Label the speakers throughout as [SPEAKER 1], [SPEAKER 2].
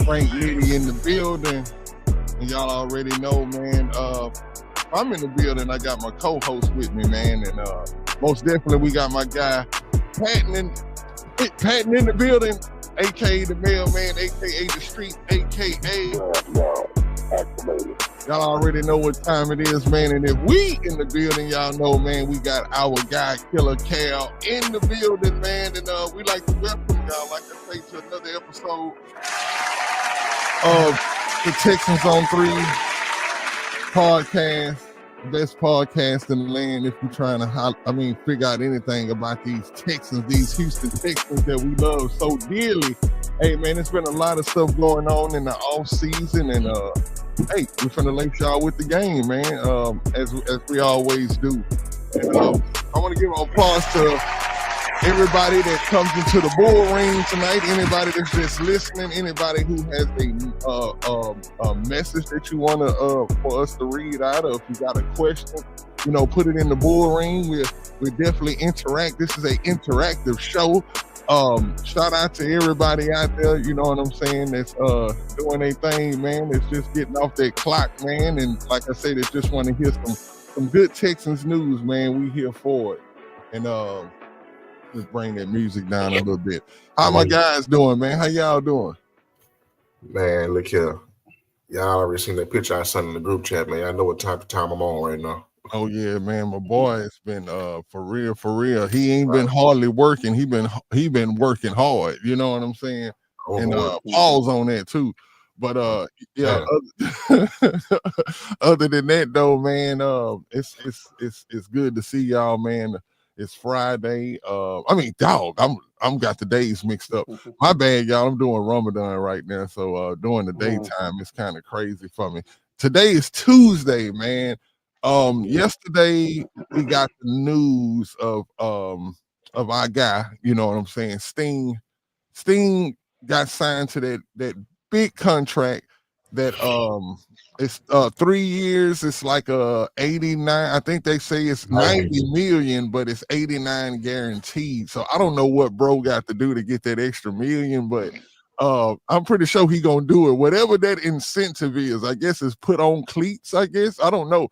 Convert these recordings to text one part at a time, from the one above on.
[SPEAKER 1] Frank Nitty in the building. And y'all already know, man. I'm in the building. I got my co-host with me, man. And most definitely we got my guy, Patton in the building, a.k.a. the mailman, a.k.a. the street, a.k.a. Y'all already know what time it is, man. And if we in the building, y'all know, man, we got our guy, Killer Cal, in the building, man. And we like to welcome y'all, like I say, to another episode of the Texans on 3 podcast. Best podcast in the land if you're trying to, figure out anything about these Texans, these Houston Texans that we love so dearly. Hey, man, it's been a lot of stuff going on in the off season, and hey, we're finna link y'all with the game, man, as we always do. And I want to give applause to everybody that comes into the bull ring tonight, anybody that's just listening, anybody who has a message that you want to for us to read out, or if you got a question, put it in the bull ring. We definitely interact. This is an interactive show. Shout out to everybody out there, you know what I'm saying, that's doing their thing, man. It's just getting off that clock, man. And like I said, they just want to hear some good Texans news, man. We here for it. And just bring that music down a little bit. How my guys doing, man? How y'all doing?
[SPEAKER 2] Man, look here. Y'all already seen that picture I sent in the group chat, man. I know what type of time I'm on right now.
[SPEAKER 1] Oh yeah, man. My boy has been for real. He ain't been hardly working. He been working hard. You know what I'm saying? And Paul's on that too. But yeah. Other than that though, man, it's good to see y'all, man. It's Friday. I'm got the days mixed up. My bad, y'all. I'm doing Ramadan right now, so during the daytime it's kind of crazy for me. Today is Tuesday, man. Yesterday we got the news of our guy, you know what I'm saying, Sting. Sting got signed to that big contract that it's 3 years. It's like 89. I think they say it's 90 million, but it's 89 guaranteed. So I don't know what bro got to do to get that extra million, but I'm pretty sure he gonna do it. Whatever that incentive is, I guess it's put on cleats. I guess I don't know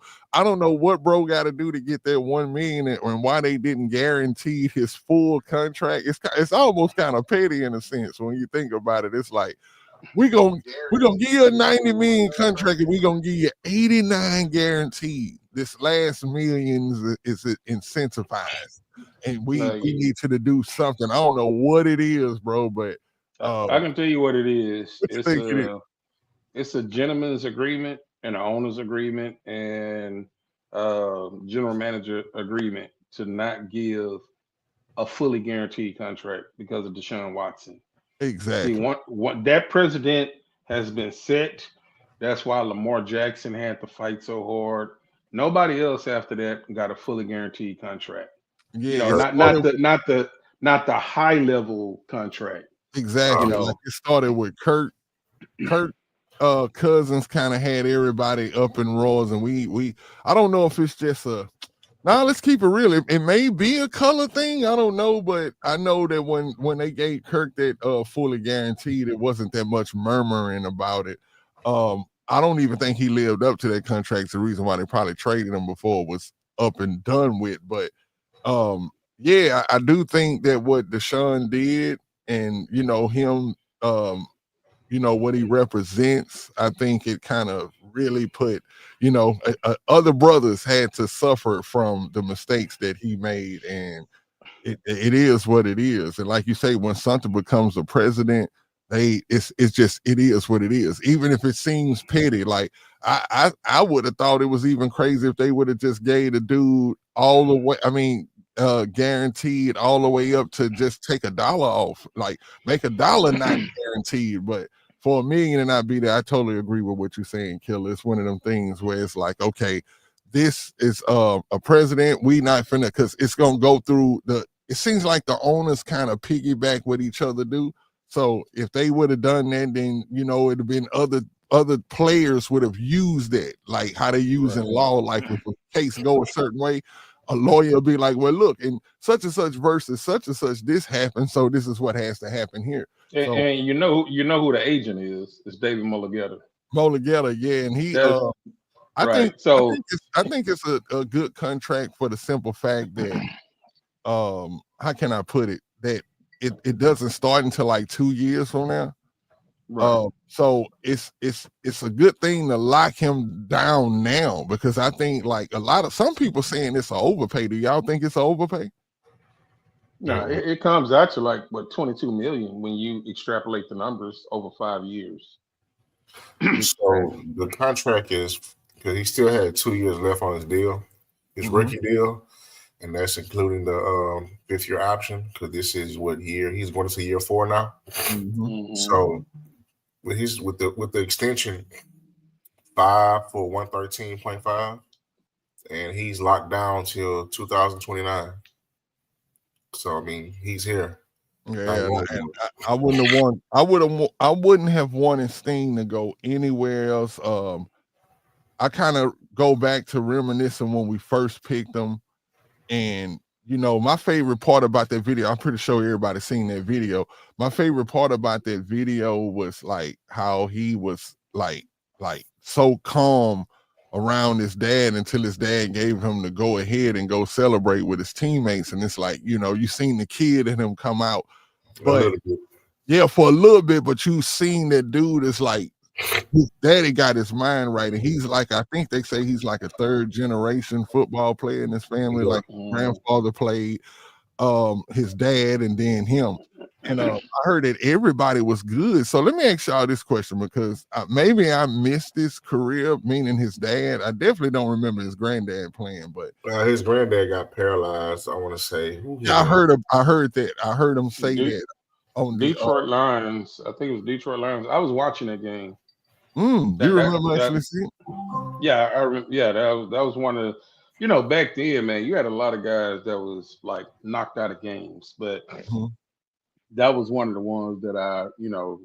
[SPEAKER 1] what bro got to do to get that 1 million, and why they didn't guarantee his full contract. It's almost kind of petty in a sense when you think about it. It's like we're gonna give you a 90 million contract, and we're gonna give you 89 guaranteed. This last million is incentivized, and we need to do something. I don't know what it is, bro, but
[SPEAKER 3] I can tell you what it is. It's a gentleman's agreement and an owner's agreement and general manager agreement to not give a fully guaranteed contract because of Deshaun Watson.
[SPEAKER 1] Exactly.
[SPEAKER 3] See, what that precedent has been set. That's why Lamar Jackson had to fight so hard. Nobody else after that got a fully guaranteed contract.
[SPEAKER 1] Yeah,
[SPEAKER 3] not the high level contract.
[SPEAKER 1] Exactly. Like it started with Kirk Cousins kind of had everybody up in roars, and we I don't know if it's just let's keep it real. It may be a color thing. I don't know, but I know that when they gave Kirk that fully guaranteed, it wasn't that much murmuring about it. I don't even think he lived up to that contract. It's the reason why they probably traded him before it was up and done with. But yeah, I do think that what Deshaun did, and him, what he represents, I think it kind of really put, other brothers had to suffer from the mistakes that he made, and it is what it is. And like you say, when something becomes a president, it's just, it is what it is. Even if it seems petty, like I would have thought it was even crazy if they would have just gave the dude all the way. Guaranteed all the way up to just take $1 off, like make $1 not guaranteed, but for $1 million and not be there. I totally agree with what you're saying, Killer. It's one of them things where it's like, okay, this is a president. We not finna, because it's gonna go through it seems like the owners kind of piggyback what each other do. So if they would have done that, then it'd have been other players would have used that, like how they use in law, like if a case go a certain way, a lawyer will be like, well, look, in such and such versus such and such, this happened, so this is what has to happen here.
[SPEAKER 3] And you know who the agent is. It's David Mulligetta.
[SPEAKER 1] Mulligetta, yeah, and he
[SPEAKER 3] That's
[SPEAKER 1] I
[SPEAKER 3] right.
[SPEAKER 1] think
[SPEAKER 3] So
[SPEAKER 1] I think it's a good contract for the simple fact that how can I put it, that it doesn't start until like 2 years from now.
[SPEAKER 3] right.
[SPEAKER 1] So it's a good thing to lock him down now, because I think like some people saying it's an overpay. Do y'all think it's an overpay?
[SPEAKER 3] No, it comes out to like what 22 million when you extrapolate the numbers over 5 years.
[SPEAKER 2] So the contract is, because he still had 2 years left on his deal, his rookie deal, and that's including the 5th-year option, because this is what year he's going to year 4 now. So with the extension, 5 for 113.5, and he's locked down till 2029. So I mean, he's here.
[SPEAKER 1] Yeah, I wouldn't have wanted Sting to go anywhere else. I kind of go back to reminiscing when we first picked him, and my favorite part about that video, I'm pretty sure everybody's seen that video. My favorite part about that video was like how he was like so calm around his dad until his dad gave him the go ahead and go celebrate with his teammates. And it's like, you seen the kid in him come out, but yeah, for a little bit, but you seen that dude is like, his daddy got his mind right, and he's like, I think they say he's like a 3rd generation football player in his family. Like his grandfather played, his dad, and then him. And I heard that everybody was good. So let me ask y'all this question, because maybe I missed his career, meaning his dad. I definitely don't remember his granddad playing, but
[SPEAKER 2] his granddad got paralyzed. I want to say,
[SPEAKER 1] I heard that. I heard him say that on
[SPEAKER 3] Detroit Lions. I think it was Detroit Lions. I was watching that game.
[SPEAKER 1] Do you remember actually seeing?
[SPEAKER 3] Yeah, I remember. Yeah, that was one of the, back then, man, you had a lot of guys that was like knocked out of games, but that was one of the ones that I,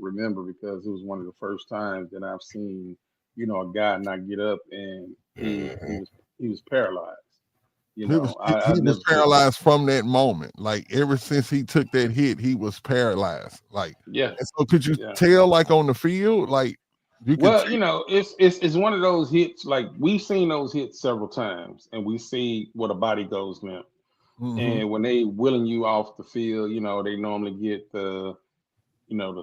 [SPEAKER 3] remember, because it was one of the first times that I've seen, a guy not get up, and he was paralyzed.
[SPEAKER 1] He was paralyzed from that moment. Like ever since he took that hit, he was paralyzed. Like,
[SPEAKER 3] yeah.
[SPEAKER 1] And so could you tell, like on the field, like
[SPEAKER 3] it's one of those hits. Like we've seen those hits several times, and we see what a body goes limp. And when they wheeling you off the field, they normally get the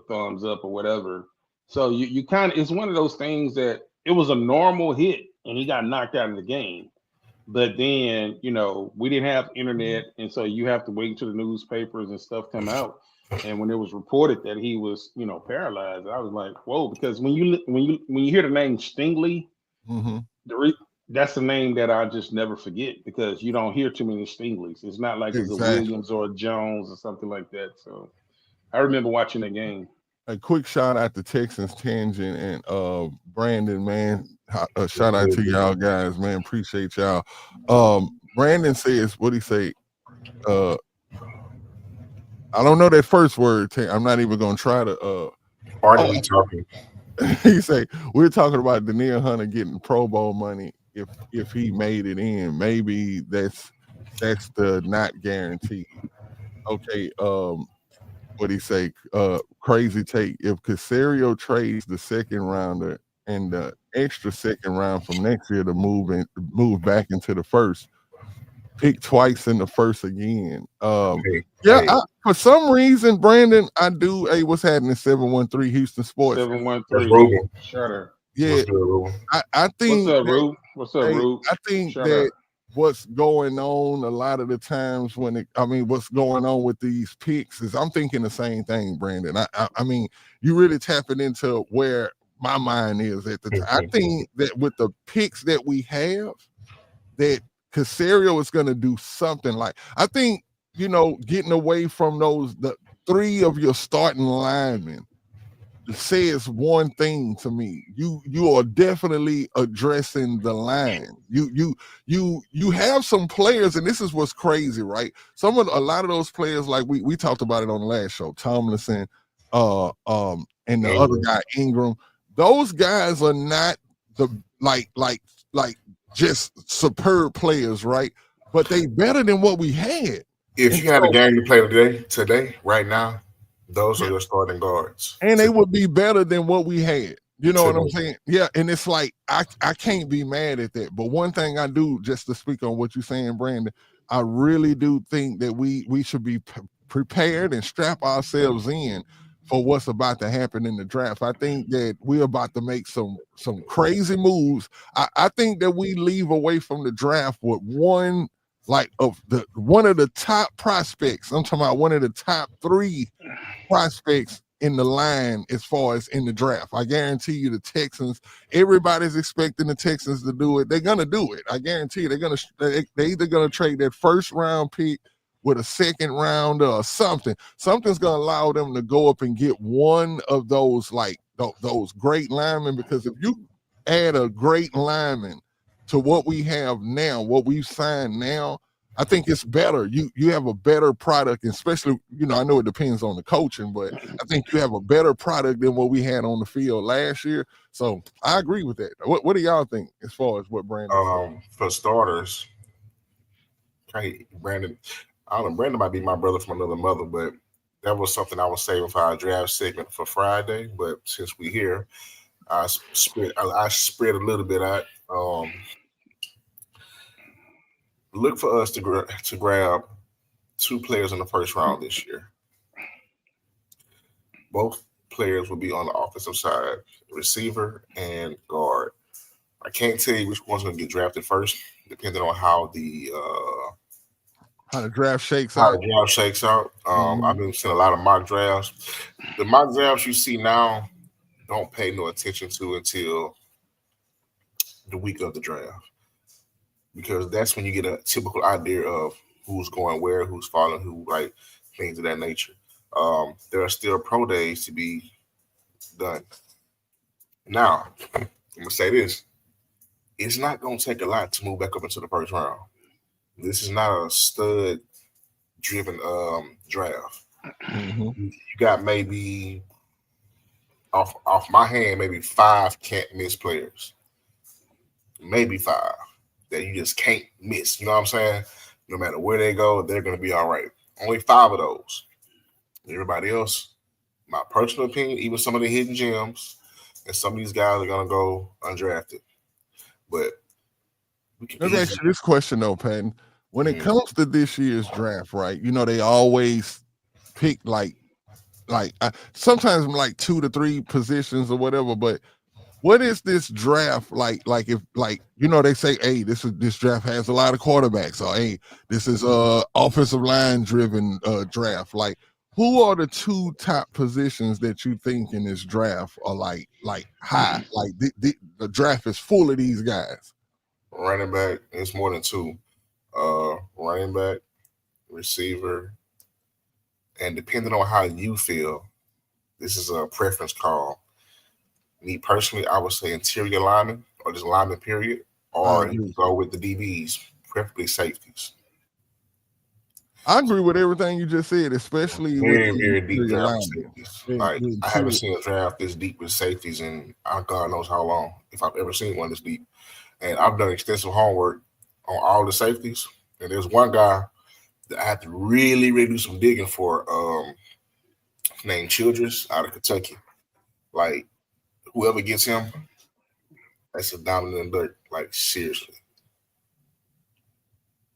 [SPEAKER 3] thumbs up or whatever. So you kind of, it's one of those things that it was a normal hit and he got knocked out of the game. But then, we didn't have internet, and so you have to wait until the newspapers and stuff come out. And when it was reported that he was, paralyzed, I was like, whoa, because when you hear the name Stingley, that's the name that I just never forget, because you don't hear too many Stingleys. It's not like it's a Williams or a Jones or something like that. So I remember watching the game.
[SPEAKER 1] A quick shout out to Texans Tangent and Brandon, man. A shout out to y'all guys, man. Appreciate y'all. Brandon says, what he say? I don't know that first word. I'm not even gonna try to.
[SPEAKER 2] Are we talking?
[SPEAKER 1] He say we're talking about Danielle Hunter getting Pro Bowl money if he made it in. Maybe that's the not guaranteed. Okay. What he say? Crazy take. If Caserio trades the 2nd rounder and the extra 2nd round from next year to move back into the 1st, pick twice in the 1st again. For some reason, Brandon, I do. Hey, what's happening? 713 Houston Sports.
[SPEAKER 3] 713. Shut her.
[SPEAKER 1] Yeah, I think.
[SPEAKER 3] What's up, Rube? What's up, Rube?
[SPEAKER 1] I think that what's going on a lot of the times what's going on with these picks is I'm thinking the same thing, Brandon. I mean, you really tapping into where my mind is at the time. I think that with the picks that we have, that Caserio is going to do something like, I think, getting away from the 3 of your starting linemen says one thing to me. You are definitely addressing the line. You have some players, and this is what's crazy, right? A lot of those players, like we talked about it on the last show, Tomlinson, and the other guy, Ingram. Those guys are not the like just superb players, right? But they better than what we had.
[SPEAKER 2] If you had a game to play today, right now, Those are your starting guards.
[SPEAKER 1] And they would be better than what we had. You know what I'm
[SPEAKER 2] me.
[SPEAKER 1] saying? Yeah, and it's like I can't be mad at that. But one thing I do, just to speak on what you're saying, Brandon, I really do think that we should be prepared and strap ourselves in for what's about to happen in the draft. I think that we're about to make some crazy moves. I think that we leave away from the draft with one of the top prospects. I'm talking about one of the top 3 prospects in the line as far as in the draft. I guarantee you the Texans, everybody's expecting the Texans to do it. They're going to do it. I guarantee you they're either going to trade that first round pick with a second round or something. Something's going to allow them to go up and get one of those those great linemen, because if you add a great lineman to what we have now, what we've signed now, I think it's better. You have a better product, especially, I know it depends on the coaching, but I think you have a better product than what we had on the field last year. So I agree with that. What do y'all think as far as what Brandon said?
[SPEAKER 2] For starters, Brandon, I don't know, Brandon might be my brother from another mother, but that was something I was saving for our draft segment for Friday. But since we're here, I spread a little bit out. Look for us to grab 2 players in the first round this year. Both players will be on the offensive side, receiver and guard. I can't tell you which one's going to get drafted first, depending on how the
[SPEAKER 1] draft shakes out.
[SPEAKER 2] I've been seeing a lot of mock drafts. The mock drafts you see now, don't pay no attention to until the week of the draft, because that's when you get a typical idea of who's going where, who's falling who, like things of that nature. There are still pro days to be done. Now, I'm going to say this. It's not going to take a lot to move back up into the first round. This is not a stud-driven draft.
[SPEAKER 1] Mm-hmm.
[SPEAKER 2] You got maybe, off my hand, maybe 5 can't-miss players. Maybe 5 that you just can't miss. You know what I'm saying? No matter where they go, they're going to be all right. Only 5 of those. Everybody else, my personal opinion, even some of the hidden gems, and some of these guys are going to go undrafted. But
[SPEAKER 1] let me ask you this question, though, Patton. When it comes to this year's draft, right, they always pick sometimes 2 to 3 positions or whatever, but what is this draft like? If they say, hey, this draft has a lot of quarterbacks, or hey, this is offensive line driven draft. Like, who are the 2 top positions that you think in this draft are like high? Like the draft is full of these guys.
[SPEAKER 2] Running back, it's more than 2. Running back, receiver, and depending on how you feel, this is a preference call. Me personally, I would say interior lineman, or just lineman period, or you can go with the DBs, preferably safeties.
[SPEAKER 1] I agree with everything you just said, especially
[SPEAKER 2] very,
[SPEAKER 1] with
[SPEAKER 2] very deep draft with safeties. Like, I haven't seen a draft this deep with safeties in God knows how long, if I've ever seen one this deep. And I've done extensive homework on all the safeties. And there's one guy that I had to really, really do some digging for, named Childress out of Kentucky. Like, whoever gets him, that's a diamond in the dirt. Like, seriously.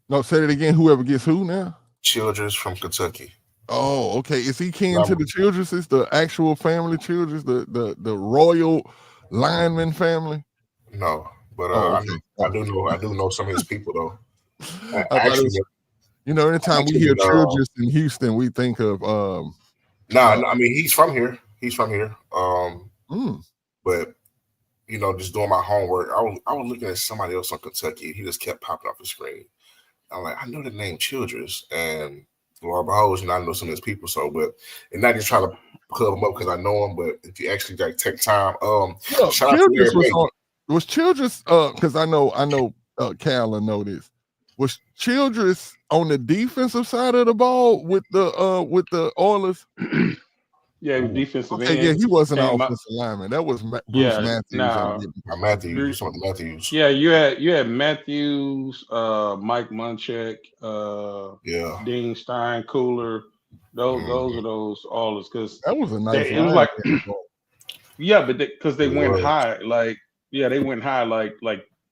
[SPEAKER 1] No, say it again. Whoever gets who now?
[SPEAKER 2] Childress from Kentucky.
[SPEAKER 1] Oh, okay. Is he kin to the Childresses, the actual family Childress, the royal lineman family?
[SPEAKER 2] No, but I do know some of his people though. Actually,
[SPEAKER 1] anytime we hear Childress in Houston, we think of
[SPEAKER 2] I mean he's from here. But just doing my homework, I was looking at somebody else on Kentucky. He just kept popping off the screen. I'm like, I know the name Childress, and Lord beholds, I know some of his people. So, and not just trying to club them up because I know them, but if you actually take time, shout out to
[SPEAKER 1] was Childress, because I know Cal will know this. Was Childress on the defensive side of the ball with the Oilers?
[SPEAKER 3] Yeah, defensive end.
[SPEAKER 1] Yeah, he wasn't an offensive lineman. That was Bruce Matthews.
[SPEAKER 2] Matthews.
[SPEAKER 3] Yeah, you had Matthews, Mike Munchak, Dean Stein, Cooler. Those are those allers because
[SPEAKER 1] that was a nice
[SPEAKER 3] it was
[SPEAKER 1] line.
[SPEAKER 3] like yeah, but because they went high, they went high like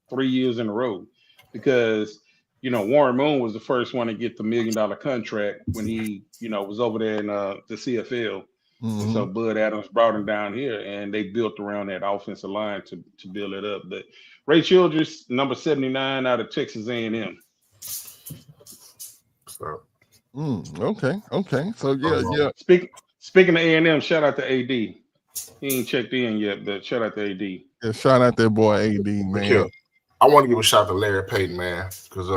[SPEAKER 3] 3 years in a row because Warren Moon was the first one to get the $1 million contract when he was over there in the CFL. And so Bud Adams brought him down here, and they built around that offensive line to build it up. But Ray Childress, number 79 out of Texas A&M.
[SPEAKER 2] So,
[SPEAKER 1] okay. So yeah.
[SPEAKER 3] Speaking of A&M, shout out to AD. He ain't checked in yet, but shout out to AD.
[SPEAKER 1] Yeah, shout out that boy AD, man.
[SPEAKER 2] I want to give a shout out to Larry Payton, man, because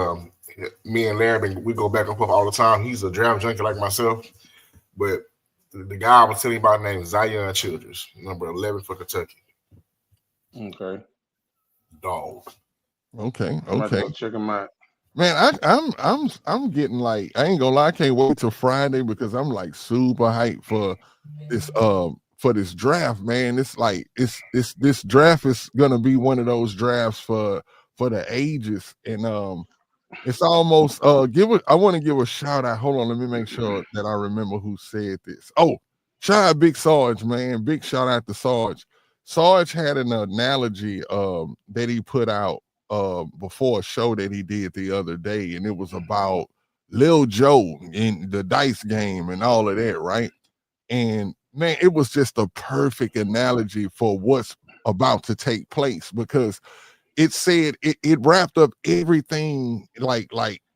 [SPEAKER 2] me and Larry, we go back and forth all the time. He's a draft junkie like myself, but the guy I was telling you about named Zion Childress, number 11 for Kentucky.
[SPEAKER 3] Okay.
[SPEAKER 2] Dog.
[SPEAKER 1] Okay.
[SPEAKER 3] I'm about to go check him out.
[SPEAKER 1] Man, I'm getting like, I ain't gonna lie, I can't wait till Friday because I'm like super hyped for this draft, man. It's like this draft is gonna be one of those drafts for the ages, and it's almost I want to give a shout out. Hold on, let me make sure that I remember who said this. Oh, shout out Big Sarge, man. Big shout out to Sarge. Sarge had an analogy that he put out before a show that he did the other day, and it was about Lil Joe in the dice game and all of that, right? And man, it was just a perfect analogy for what's about to take place because it said it wrapped up everything like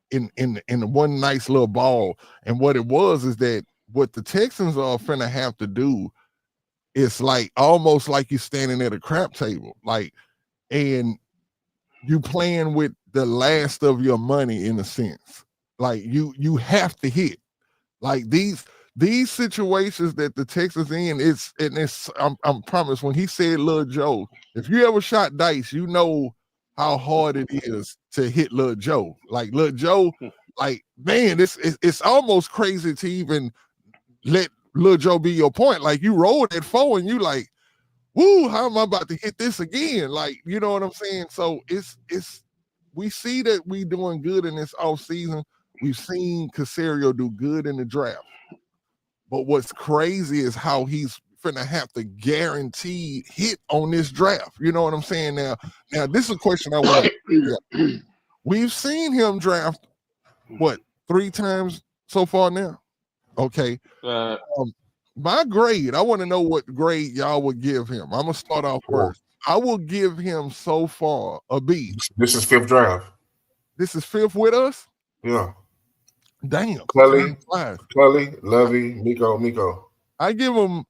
[SPEAKER 1] in one nice little ball. And what it was is that what the Texans are finna have to do is like almost like you standing at a crap table, like, and you playing with the last of your money in a sense. Like you have to hit. Like these situations that the Texans in, I'm promised when he said Lil Joe, if you ever shot dice, you know how hard it is to hit Lil Joe. Like Lil Joe, like, man, it's almost crazy to even let Lil Joe be your point. Like you roll that 4 and you like, woo, how am I about to hit this again? Like, you know what I'm saying? So it's we see that we doing good in this off season. We've seen Caserio do good in the draft. But what's crazy is how he's finna have to guarantee hit on this draft. You know what I'm saying? Now this is a question I want to. Yeah. We've seen him draft what 3 times so far now. Okay. My grade, I want to know what grade y'all would give him. I'm gonna start off first. I will give him so far a B.
[SPEAKER 2] This is 5th draft.
[SPEAKER 1] This is 5th with us?
[SPEAKER 2] Yeah.
[SPEAKER 1] Damn.
[SPEAKER 2] Kelly, Lovey, Miko.
[SPEAKER 1] I give him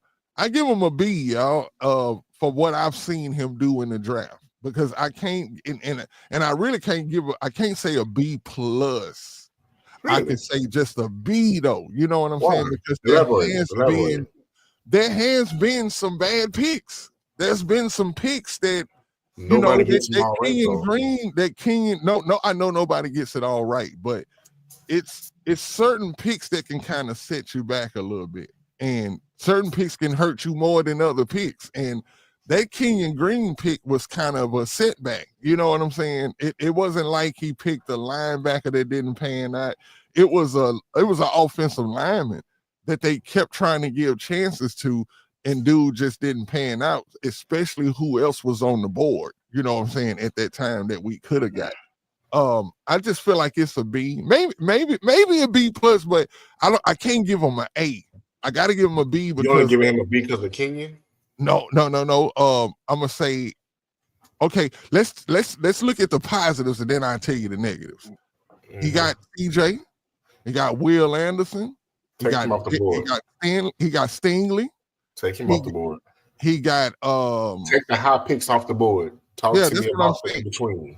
[SPEAKER 1] a B, y'all, for what I've seen him do in the draft. Because I can't and I really can't say a B plus. Really? I can say just a B though. You know what I'm saying? Because there has been some bad picks. There's been some picks that
[SPEAKER 2] nobody gets
[SPEAKER 1] that Kenyon Green, that Kenyon. No, I know nobody gets it all right, but it's certain picks that can kind of set you back a little bit, and certain picks can hurt you more than other picks. And that Kenyon Green pick was kind of a setback. You know what I'm saying? It wasn't like he picked a linebacker that didn't pan out. It was an offensive lineman that they kept trying to give chances to, and dude just didn't pan out, especially who else was on the board, you know what I'm saying, at that time that we could have got. I just feel like it's a B, maybe a B plus, but I can't give him an A. I got to give him a B because
[SPEAKER 2] you only giving him a B because of Kenyon.
[SPEAKER 1] No. I'm gonna say, okay, let's look at the positives and then I'll tell you the negatives. Mm-hmm. He got CJ, he got Will Anderson, he got Stingley.
[SPEAKER 2] Take him off the board.
[SPEAKER 1] He got
[SPEAKER 2] take the high picks off the board. Talk to me about the in between.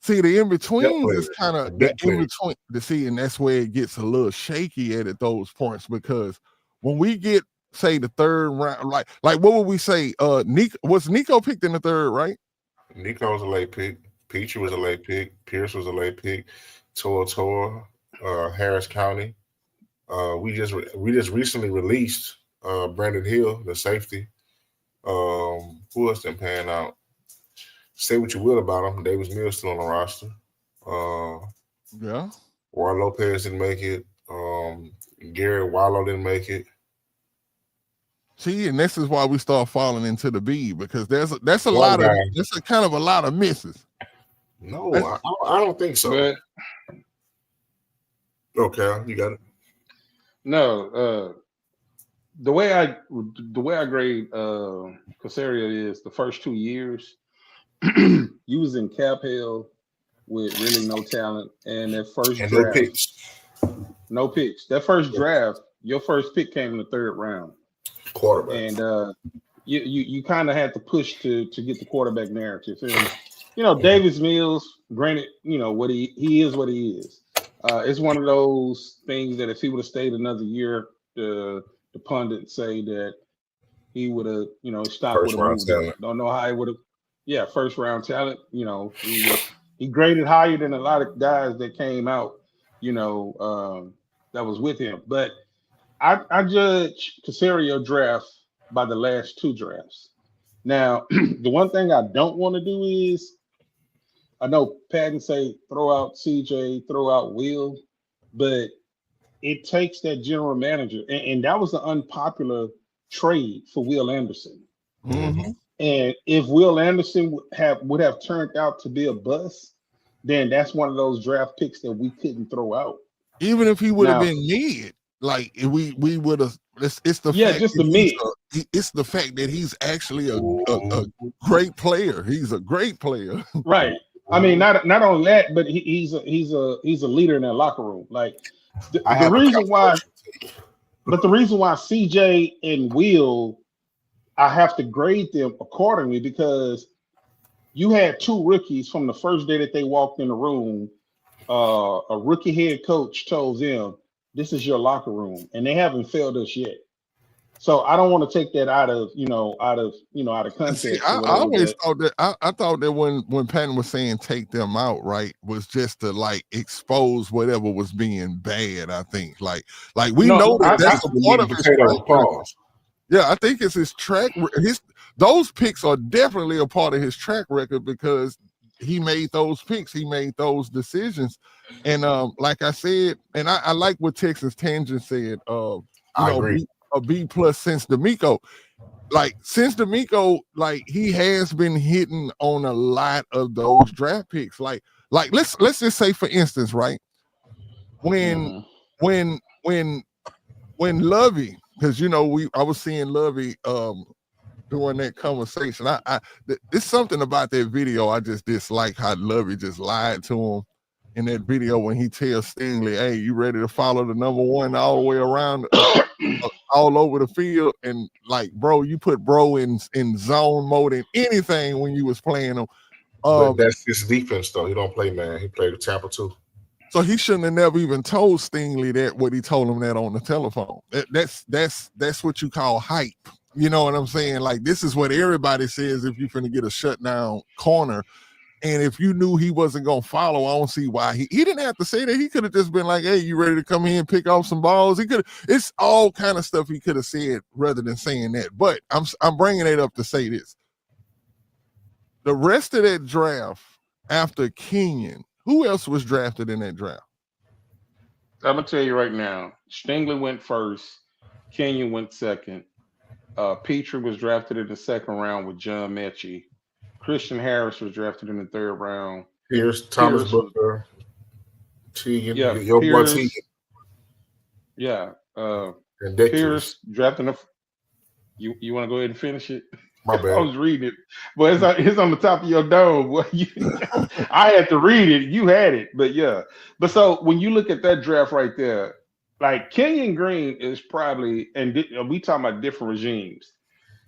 [SPEAKER 1] See, the in between is kind of the in between. See, and that's where it gets a little shaky at those points, because when we get, say, the 3rd round, like what would we say? Nico picked in the 3rd, right?
[SPEAKER 2] Nico was a late pick. Petrie was a late pick. Pierce was a late pick. Toa, Harris County. We just recently released Brandon Hill, the safety. Who else didn't pan out? Say what you will about him. Davis Mills still on the roster.
[SPEAKER 1] Yeah.
[SPEAKER 2] Juan Lopez didn't make it. Garrett Wallow didn't make it.
[SPEAKER 1] See, and this is why we start falling into the B, because that's a lot of kind of a lot of misses.
[SPEAKER 2] No, I don't think so.
[SPEAKER 3] But,
[SPEAKER 2] okay, you got it.
[SPEAKER 3] No, the way I grade Casario is the first 2 years you was in Cap Hill with really no talent, and that first
[SPEAKER 2] and
[SPEAKER 3] draft,
[SPEAKER 2] no
[SPEAKER 3] picks. That first draft, your first pick came in the 3rd round.
[SPEAKER 2] Quarterback,
[SPEAKER 3] and you kind of had to push to get the quarterback narrative. And Davis Mills, granted, what he is what he is. It's one of those things that if he would have stayed another year, the pundits say that he would have, stock would have moved up. Don't know how he would have. Yeah, first round talent. He graded higher than a lot of guys that came out. That was with him. But I judge Casario draft by the last 2 drafts. Now, the one thing I don't want to do is, I know Patton say throw out CJ, throw out Will, but it takes that general manager, and that was an unpopular trade for Will Anderson.
[SPEAKER 1] Mm-hmm.
[SPEAKER 3] And if Will Anderson would have turned out to be a bust, then that's one of those draft picks that we couldn't throw out.
[SPEAKER 1] Even if he would have been mid, like we would have. It's the fact
[SPEAKER 3] just the mid.
[SPEAKER 1] It's the fact that he's actually a great player. He's a great player,
[SPEAKER 3] right? I mean, not only that, but he's a leader in that locker room. Like the reason why CJ and Will, I have to grade them accordingly, because you had 2 rookies from the first day that they walked in the room. A rookie head coach told them, "This is your locker room," and they haven't failed us yet. So I don't want to take that out of context.
[SPEAKER 1] See, I always thought that I thought that when Patton was saying take them out, right, was just to like expose whatever was being bad. I think like we know that's a part of his track record. Yeah, I think it's his track. Those picks are definitely a part of his track record, because he made those picks, he made those decisions, and like I said, and I like what Texas Tangent said.
[SPEAKER 2] I agree.
[SPEAKER 1] A B+ since D'Amico. Like since D'Amico, like he has been hitting on a lot of those draft picks. Like let's just say, for instance, right, when Lovey, because I was seeing Lovey during that conversation. It's something about that video I just dislike, how Lovey just lied to him in that video when he tells Stingley, "Hey, you ready to follow the number 1 all the way around?" all over the field, and like, bro, you put bro in zone mode in anything when you was playing him.
[SPEAKER 2] But that's his defense, though. He don't play man. He played with Tampa too.
[SPEAKER 1] So he shouldn't have never even told Stingley that, what he told him that on the telephone. That's what you call hype. You know what I'm saying? Like, this is what everybody says if you're finna get a shutdown corner. And if you knew he wasn't going to follow, I don't see why he didn't have to say that. He could have just been like, "Hey, you ready to come here and pick off some balls?" It's all kind of stuff he could have said rather than saying that. But I'm bringing it up to say this. The rest of that draft after Kenyon, who else was drafted in that draft?
[SPEAKER 3] I'm going to tell you right now, Stingley went first. Kenyon went second. Petrie was drafted in the 2nd round with John Mechie. Christian Harris was drafted in the 3rd round.
[SPEAKER 2] Thomas Booker, Teagan,
[SPEAKER 3] your boy Teagan. Yeah.
[SPEAKER 2] And
[SPEAKER 3] Pierce drafting you want to go ahead and finish it?
[SPEAKER 2] My bad.
[SPEAKER 3] I was reading it, but it's on the top of your dome. Boy. I had to read it. You had it, but yeah. But so when you look at that draft right there, like Kenyon Green is probably, and we talking about different regimes.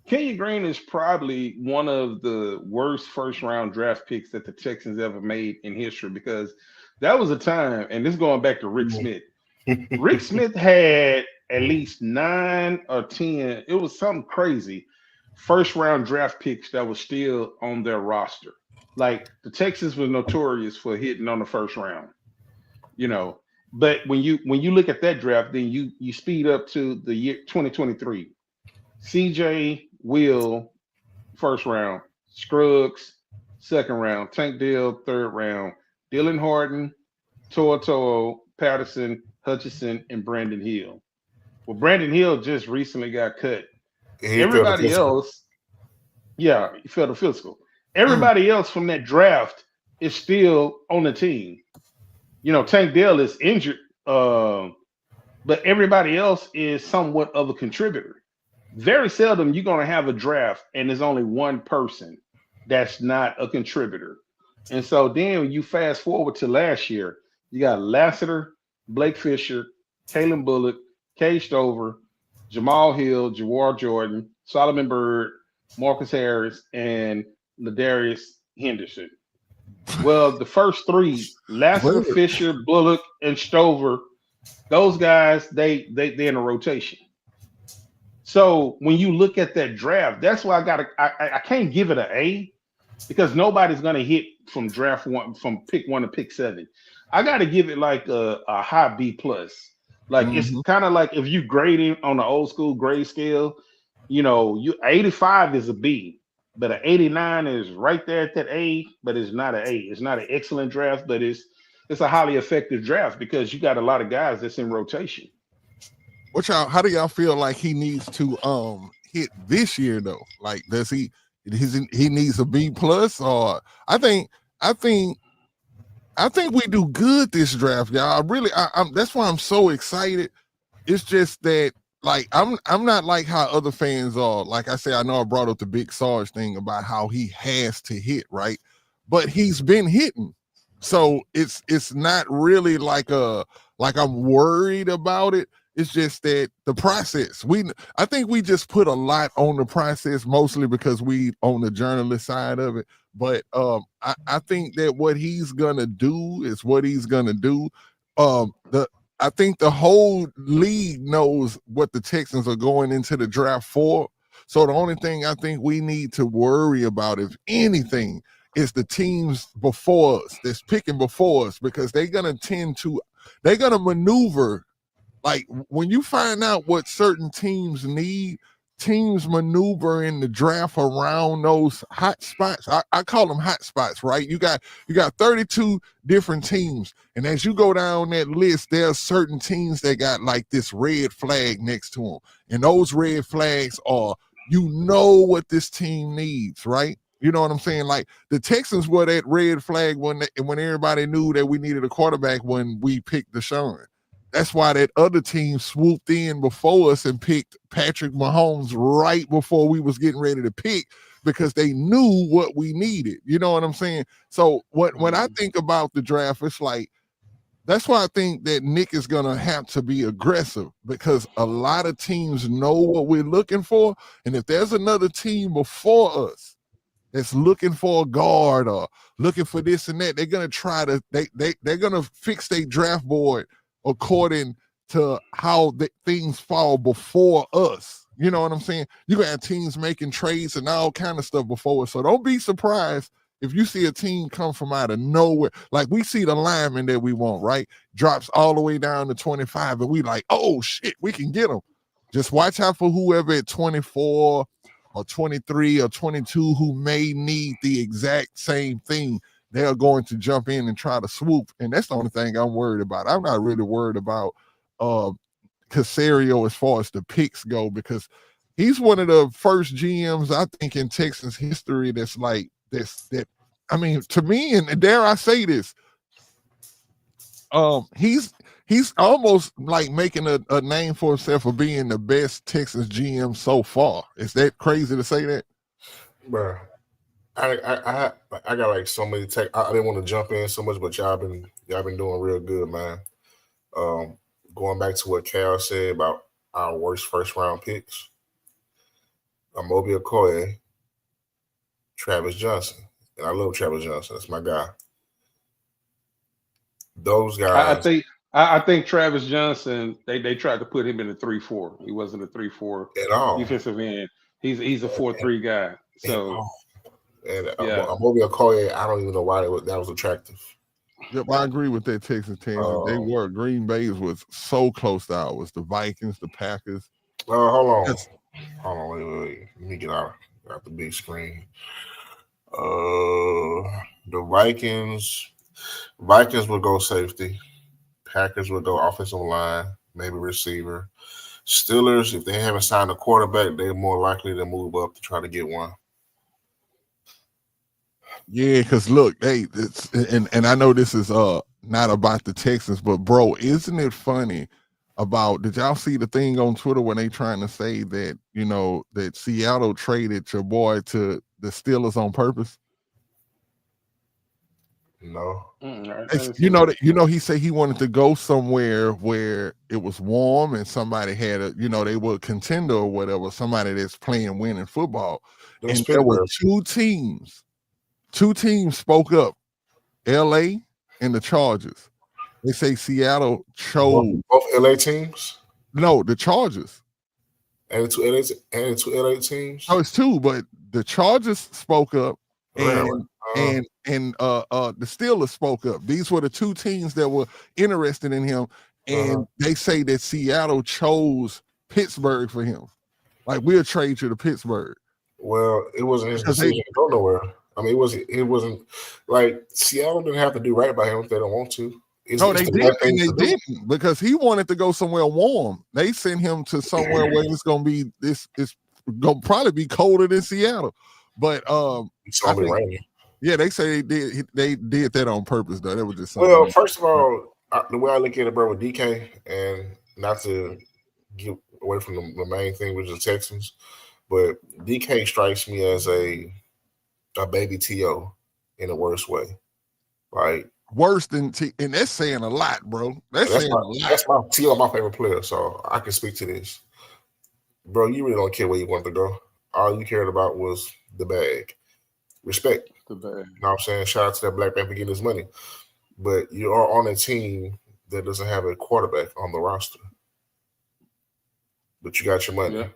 [SPEAKER 3] Kenyon Green is probably one of the worst 1st-round draft picks that the Texans ever made in history, because that was a time, and this is going back to Rick Smith. Rick Smith had at least 9 or 10, it was something crazy, 1st-round draft picks that was still on their roster. Like, the Texans were notorious for hitting on the 1st round, But when you look at that draft, then you speed up to the year 2023. CJ, Will, 1st round. Scruggs, 2nd round. Tank Dell, 3rd round. Dylan Harden, To'o, Patterson, Hutchinson, and Brandon Hill. Well, Brandon Hill just recently got cut.
[SPEAKER 2] He felt the
[SPEAKER 3] Everybody
[SPEAKER 2] physical.
[SPEAKER 3] else, yeah, he felt the physical. Everybody else from that draft is still on the team. Tank Dell is injured, but everybody else is somewhat of a contributor. Very seldom you're going to have a draft and there's only one person that's not a contributor. And so then when you fast forward to last year, you got Lassiter, Blake Fisher, Kalen Bullock, Cage Stover, Jamal Hill, Jawar Jordan, Solomon Byrd, Marcus Harris, and Ladarius Henderson. Well, the first three, Lassiter, Fisher, Bullock, and Stover, those guys, they're in a rotation. So when you look at that draft, that's why I can't give it an A because nobody's gonna hit from draft one, from pick 1 to pick 7. I gotta give it like a high B plus. Like it's kind of like if you grading on the old school grade scale, you 85 is a B, but an 89 is right there at that A, but it's not an A. It's not an excellent draft, but it's a highly effective draft because you got a lot of guys that's in rotation.
[SPEAKER 1] How do y'all feel like he needs to hit this year though? Like does he needs a B plus, or I think we do good this draft, y'all. I'm that's why I'm so excited. It's just that like I'm not like how other fans are. Like I say, I know I brought up the Big Sarge thing about how he has to hit, right? But he's been hitting. So it's not really like I'm worried about it. It's just that the process. I think we just put a lot on the process, mostly because we on the journalist side of it. But I think that what he's gonna do is what he's gonna do. I think the whole league knows what the Texans are going into the draft for. So the only thing I think we need to worry about, if anything, is the teams before us that's picking before us, because they're gonna maneuver. Like when you find out what certain teams need, teams maneuver in the draft around those hot spots. I call them hot spots, right? You got 32 different teams, and as you go down that list, there are certain teams that got like this red flag next to them, and those red flags are, what this team needs, right? You know what I'm saying? Like the Texans were that red flag when everybody knew that we needed a quarterback when we picked Deshaun. That's why that other team swooped in before us and picked Patrick Mahomes right before we was getting ready to pick, because they knew what we needed. You know what I'm saying? So when I think about the draft, it's like, that's why I think that Nick is going to have to be aggressive, because a lot of teams know what we're looking for. And if there's another team before us that's looking for a guard or looking for this and that, they're going to try to, they're going to fix their draft board according to how things fall before us. You know what I'm saying? You got to have teams making trades and all kind of stuff before us. So don't be surprised if you see a team come from out of nowhere. Like we see the lineman that we want, right? Drops all the way down to 25, and we like, oh shit, we can get him. Just watch out for whoever at 24 or 23 or 22 who may need the exact same thing. They're going to jump in and try to swoop. And that's the only thing I'm worried about. I'm not really worried about Caserio as far as the picks go, because he's one of the first GMs, I think, in Texas history that's like this. That, I mean, to me, and dare I say this, he's almost like making a name for himself for being the best Texas GM so far. Is that crazy to say that?
[SPEAKER 2] Bro, I got like so many tech. I didn't want to jump in so much, but y'all been doing real good, man. Going back to what Cal said about our worst first round picks, Amobi Okoye, Travis Johnson, and I love Travis Johnson. That's my guy. Those guys.
[SPEAKER 3] I think Travis Johnson, they tried to put him in a 3-4. He wasn't a 3-4
[SPEAKER 2] at all
[SPEAKER 3] defensive end. He's a 4-3 guy. So.
[SPEAKER 2] And Amobi Okoye, I don't even know why that was attractive.
[SPEAKER 1] Yep, I agree with that Texas team. They were. Green Bay was so close to ours. The Vikings, the Packers.
[SPEAKER 2] Hold on, wait. Let me get out the big screen. The Vikings would go safety. Packers would go offensive line, maybe receiver. Steelers, if they haven't signed a quarterback, they're more likely to move up to try to get one.
[SPEAKER 1] Yeah, because look, hey, it's and I know this is not about the Texans, but bro, isn't it funny about did y'all see the thing on Twitter when they trying to say that, you know, that Seattle traded your boy to the Steelers on purpose?
[SPEAKER 2] No.
[SPEAKER 1] You know that, you know, he said he wanted to go somewhere where it was warm and somebody had a, you know, they were a contender or whatever, somebody that's playing winning football.
[SPEAKER 2] That's
[SPEAKER 1] and there were two teams spoke up, LA and the Chargers. They say Seattle chose
[SPEAKER 2] both LA teams.
[SPEAKER 1] No, the Chargers.
[SPEAKER 2] And two LA teams.
[SPEAKER 1] Oh, it's two, but the Chargers spoke up, and the Steelers spoke up. These were the two teams that were interested in him, and they say that Seattle chose Pittsburgh for him. Like, we'll trade you to Pittsburgh.
[SPEAKER 2] Well, it wasn't his decision to go nowhere. I mean, it wasn't like Seattle didn't have to do right by him if they don't want to.
[SPEAKER 1] No, they did, and they didn't, because he wanted to go somewhere warm. They sent him to somewhere where it's gonna be it's gonna probably be colder than Seattle. But
[SPEAKER 2] it's gonna be raining.
[SPEAKER 1] Yeah, they say they did that on purpose though. That was just
[SPEAKER 2] something. Well, first of all, the way I look at it, bro, with DK, and not to get away from the main thing, which is the Texans, but DK strikes me as a baby T.O. in the worst way. Like,
[SPEAKER 1] worse than and that's saying a lot, bro. That's saying a lot.
[SPEAKER 2] That's my T.O., my favorite player, so I can speak to this. Bro, you really don't care where you want to go. All you cared about was the bag. Respect.
[SPEAKER 3] The bag.
[SPEAKER 2] You know what I'm saying? Shout out to that black man for getting his money. But you are on a team that doesn't have a quarterback on the roster. But you got your money. Yeah.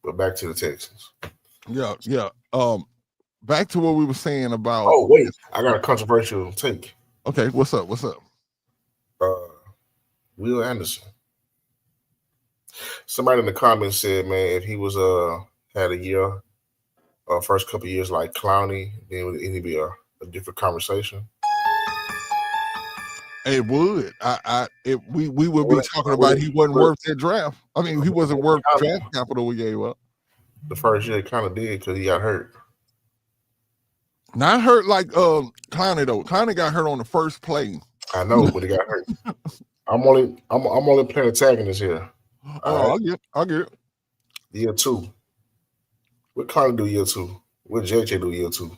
[SPEAKER 2] But back to the Texans.
[SPEAKER 1] Yeah. Back to what we were saying about.
[SPEAKER 2] Oh, wait. I got a controversial take.
[SPEAKER 1] Okay, what's up?
[SPEAKER 2] Will Anderson. Somebody in the comments said, man, if he was had a year, first couple of years like Clowney, then it'd be a different conversation.
[SPEAKER 1] It would. We would be talking about he wasn't worth that draft. I mean, he wasn't worth draft capital we gave up.
[SPEAKER 2] The first year, it kind of did because he got hurt.
[SPEAKER 1] Not hurt like Clowney though. Clowney got hurt on the first play.
[SPEAKER 2] I know, but he got hurt. I'm only playing antagonist here.
[SPEAKER 1] Oh, I get it.
[SPEAKER 2] Year 2. What Clowney do year 2? What JJ do year 2?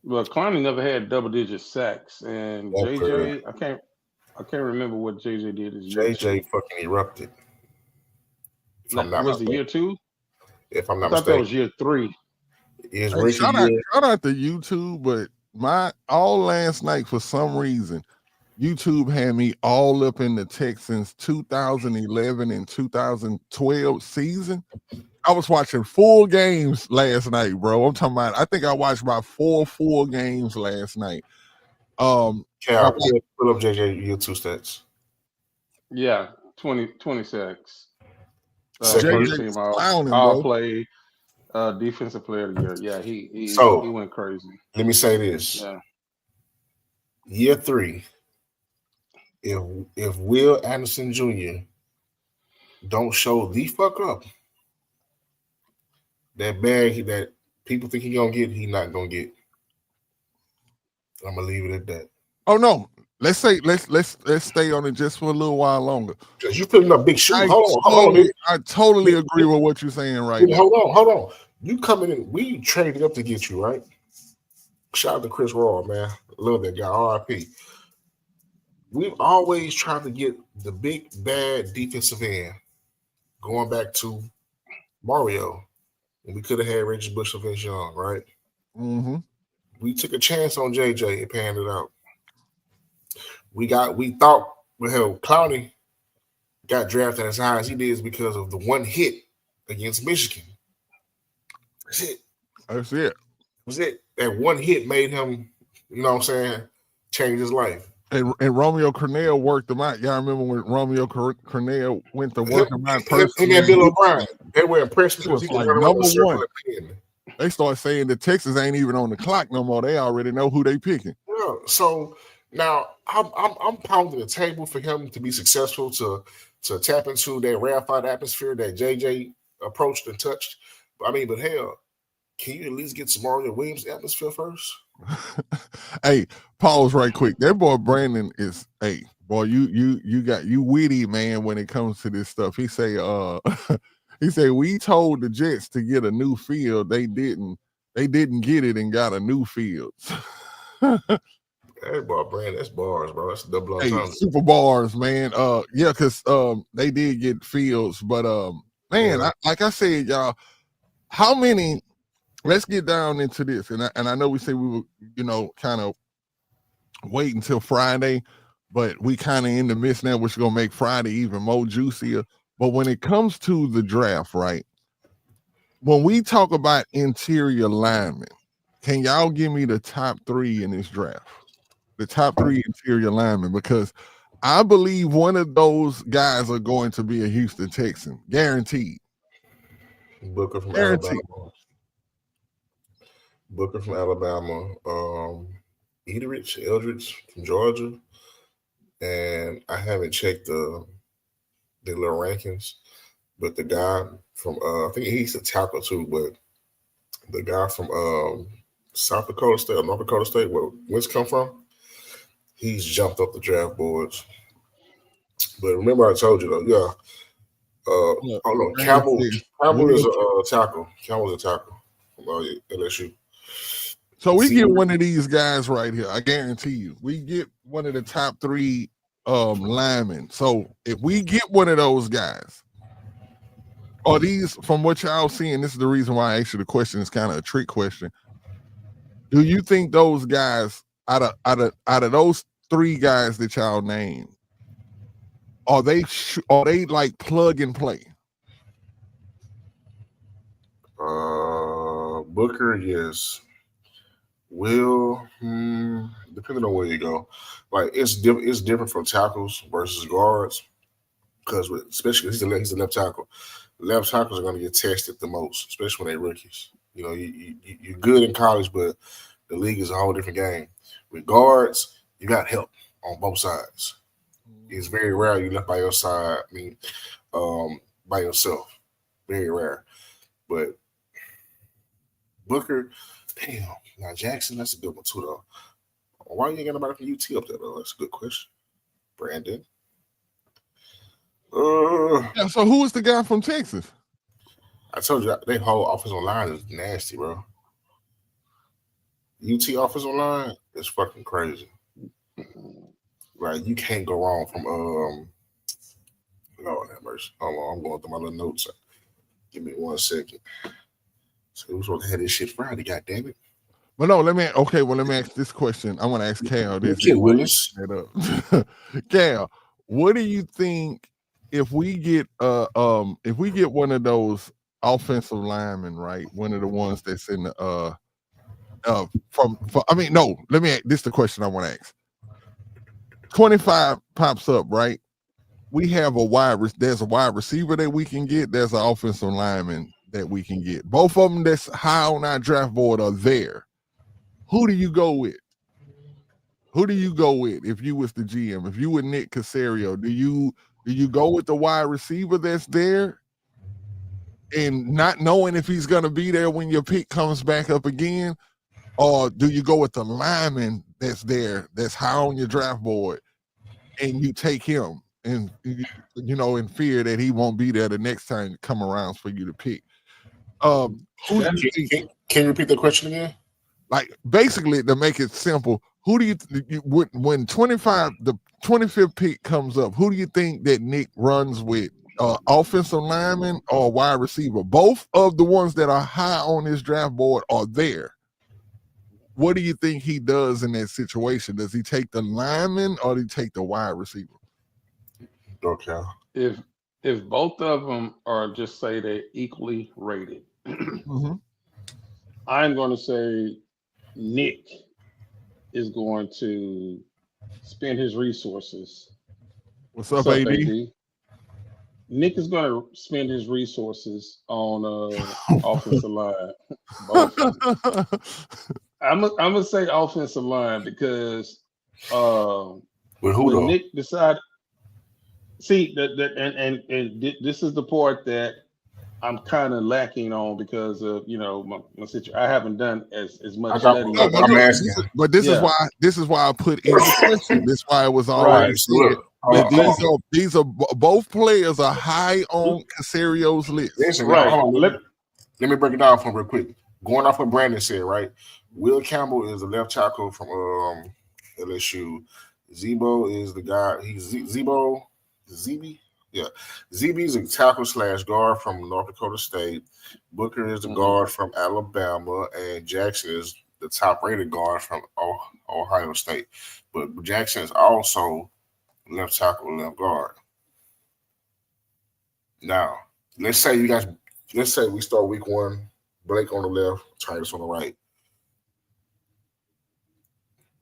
[SPEAKER 3] Well, Clowney never had double-digit sacks, and JJ, I can't remember what JJ did.
[SPEAKER 2] JJ fucking erupted.
[SPEAKER 3] Was it year 2?
[SPEAKER 2] If I'm not
[SPEAKER 3] mistaken, that was year 3.
[SPEAKER 1] Shout out to YouTube, but all last night for some reason, YouTube had me all up in the Texans 2011 and 2012 season. I was watching full games last night, bro. I'm talking about, I think I watched about 4 full games last night.
[SPEAKER 2] I'll pull up JJ year 2 stats.
[SPEAKER 3] Yeah, 20 sacks.
[SPEAKER 1] JJ
[SPEAKER 3] all play defensive player of the year. Yeah, he went crazy.
[SPEAKER 2] Let me say this.
[SPEAKER 3] Yeah.
[SPEAKER 2] Year 3, if Will Anderson Jr. don't show the fuck up, that bag that people think he gonna get, he not gonna get. I'm gonna leave it at that.
[SPEAKER 1] Oh no. Let's stay on it just for a little while longer.
[SPEAKER 2] Because you putting up big shoes. Hold on.
[SPEAKER 1] I totally agree with what you're saying right now.
[SPEAKER 2] Hold on. You coming in, we traded up to get you, right? Shout out to Chris Raw, man. Love that guy. RIP. We've always tried to get the big, bad defensive end. Going back to Mario. And we could have had Reggie Bush or Vince Young, right?
[SPEAKER 1] Mm-hmm.
[SPEAKER 2] We took a chance on JJ and panned it out. We thought, well, Clowney got drafted as high as he did because of the one hit against Michigan. That's it. That one hit made him, you know what I'm saying, change his life.
[SPEAKER 1] And Romeo Cornell worked him out. Y'all remember when Romeo Cornell went to work him out personally?
[SPEAKER 2] And Bill O'Brien. They were impressed because he was
[SPEAKER 1] like number one. They start saying the Texans ain't even on the clock no more. They already know who they picking.
[SPEAKER 2] Yeah, so Now, I'm pounding the table for him to be successful to tap into that rarefied atmosphere that JJ approached and touched. I mean, but hell, can you at least get Mario Williams atmosphere first?
[SPEAKER 1] Hey, pause right quick. That boy Brandon is boy, you got you witty, man, when it comes to this stuff. He say he say we told the Jets to get a new field. They didn't get it and got a new field.
[SPEAKER 2] Hey, boy, Brandon, that's bars, bro. That's double entendre.
[SPEAKER 1] Super bars, man. Yeah, because they did get fields, but man,
[SPEAKER 2] Yeah.
[SPEAKER 1] like I said, y'all, how many? Let's get down into this, and I know we say we were, kind of wait until Friday, but we kind of in the midst now, which is gonna make Friday even more juicier. But when it comes to the draft, right? When we talk about interior linemen, can y'all give me the top 3 in this draft? The top 3 interior linemen, because I believe one of those guys are going to be a Houston Texan, guaranteed.
[SPEAKER 2] Booker from
[SPEAKER 1] Guaranteed.
[SPEAKER 2] Alabama. Booker from Alabama. Eldridge from Georgia. And I haven't checked the little rankings, but the guy from I think he's a tackle too, but the guy from South Dakota State or North Dakota State, where Wentz come from, he's jumped up the draft boards. But remember I told you though, Campbell is a tackle. Campbell's a tackle from LSU.
[SPEAKER 1] So we get one of these guys right here. I guarantee you, we get one of the top 3 linemen. So if we get one of those guys, or these, from what y'all seeing, this is the reason why I asked you the question. It's kind of a trick question. Do you think those guys out of those 3 guys that y'all named, are they like plug and play?
[SPEAKER 2] Booker, yes. Will, depending on where you go, like it's different from tackles versus guards, because especially he's the left tackle. Left tackles are going to get tested the most, especially when they're rookies. You're good in college, but the league is a whole different game. With guards, you got help on both sides. It's very rare you left by your side. By yourself, very rare. But Booker, damn. Now Jackson, that's a good one too, though. Why you ain't got nobody from UT up there, though? That's a good question. Brandon.
[SPEAKER 1] So who is the guy from Texas?
[SPEAKER 2] I told you their whole offensive line is nasty, bro. UT offensive line is fucking crazy. Right, you can't go wrong from Lord have mercy. Hold on, I'm going through my little notes. Give me 1 second. So who's supposed to have this shit Friday? God damn it.
[SPEAKER 1] Well, no, let me ask this question. I want to ask Cal this.
[SPEAKER 2] Willis.
[SPEAKER 1] Cal, what do you think if we get one of those offensive linemen, right? One of the ones that's in the this is the question I want to ask. 25 pops up, right? We have there's a wide receiver that we can get, there's an offensive lineman that we can get. Both of them that's high on our draft board are there. Who do you go with? Who do you go with if you was the GM? If you were Nick Caserio, do you go with the wide receiver that's there and not knowing if he's going to be there when your pick comes back up again? Or do you go with the lineman that's there, that's high on your draft board, and you take him and, in fear that he won't be there the next time it come around for you to pick?
[SPEAKER 2] Can you repeat the question again?
[SPEAKER 1] Like, basically, to make it simple, who do when the 25th pick comes up, who do you think that Nick runs with? Offensive lineman or wide receiver? Both of the ones that are high on his draft board are there. What do you think he does in that situation? Does he take the lineman or does he take the wide receiver?
[SPEAKER 2] Okay.
[SPEAKER 3] If both of them are, just say they're equally rated,
[SPEAKER 1] mm-hmm.
[SPEAKER 3] I'm going to say Nick is going to spend his resources.
[SPEAKER 1] What's up, AD?
[SPEAKER 3] Nick is going to spend his resources on offensive line. I'm gonna say offensive line because
[SPEAKER 2] With who
[SPEAKER 3] when
[SPEAKER 2] though?
[SPEAKER 3] Nick decided, see and this is the part that I'm kind of lacking on because of my situation. I haven't done as much studying.
[SPEAKER 1] No, but
[SPEAKER 2] I'm
[SPEAKER 1] look,
[SPEAKER 2] asking.
[SPEAKER 1] this is why I put in the question. This is why it was already
[SPEAKER 2] So
[SPEAKER 1] said
[SPEAKER 2] look,
[SPEAKER 1] that these are both players are high on Casario's list.
[SPEAKER 2] Listen,
[SPEAKER 3] right.
[SPEAKER 2] hold on, let me break it down for him real quick. Going off what Brandon said, right? Will Campbell is the left tackle from LSU. Zebo is the guy. He's Zebo. ZB? Yeah. ZB is a tackle / guard from North Dakota State. Booker is the guard from Alabama. And Jackson is the top rated guard from Ohio State. But Jackson is also left tackle, left guard. Now, let's say we start week 1, Blake on the left, Titus on the right.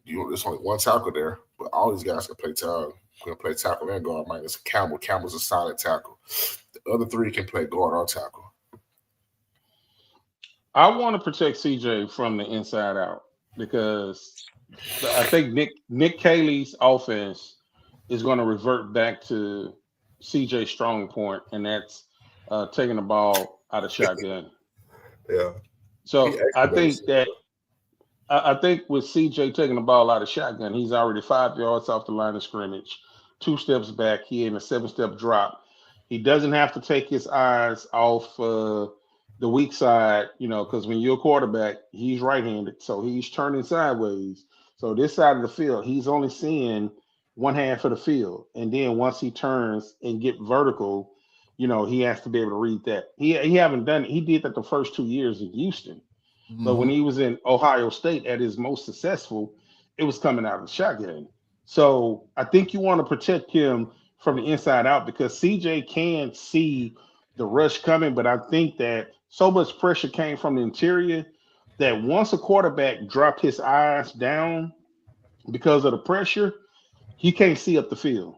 [SPEAKER 2] There's only one tackle there, but all these guys can play tackle and guard minus Campbell. Campbell's a solid tackle. The other 3 can play guard or tackle.
[SPEAKER 3] I want to protect CJ from the inside out because I think Nick Caley's offense is going to revert back to CJ's strong point, and that's taking the ball out of shotgun.
[SPEAKER 2] Yeah.
[SPEAKER 3] So I think with CJ taking the ball out of shotgun, he's already 5 yards off the line of scrimmage, 2 steps back. He in a 7-step drop. He doesn't have to take his eyes off the weak side, because when you're a quarterback, he's right-handed, so he's turning sideways. So this side of the field, he's only seeing one half of the field, and then once he turns and get vertical, he has to be able to read that. He haven't done it. He did that the first 2 years in Houston. But when he was in Ohio State at his most successful, it was coming out of the shotgun. So I think you want to protect him from the inside out because CJ can see the rush coming, but I think that so much pressure came from the interior that once a quarterback dropped his eyes down because of the pressure, he can't see up the field.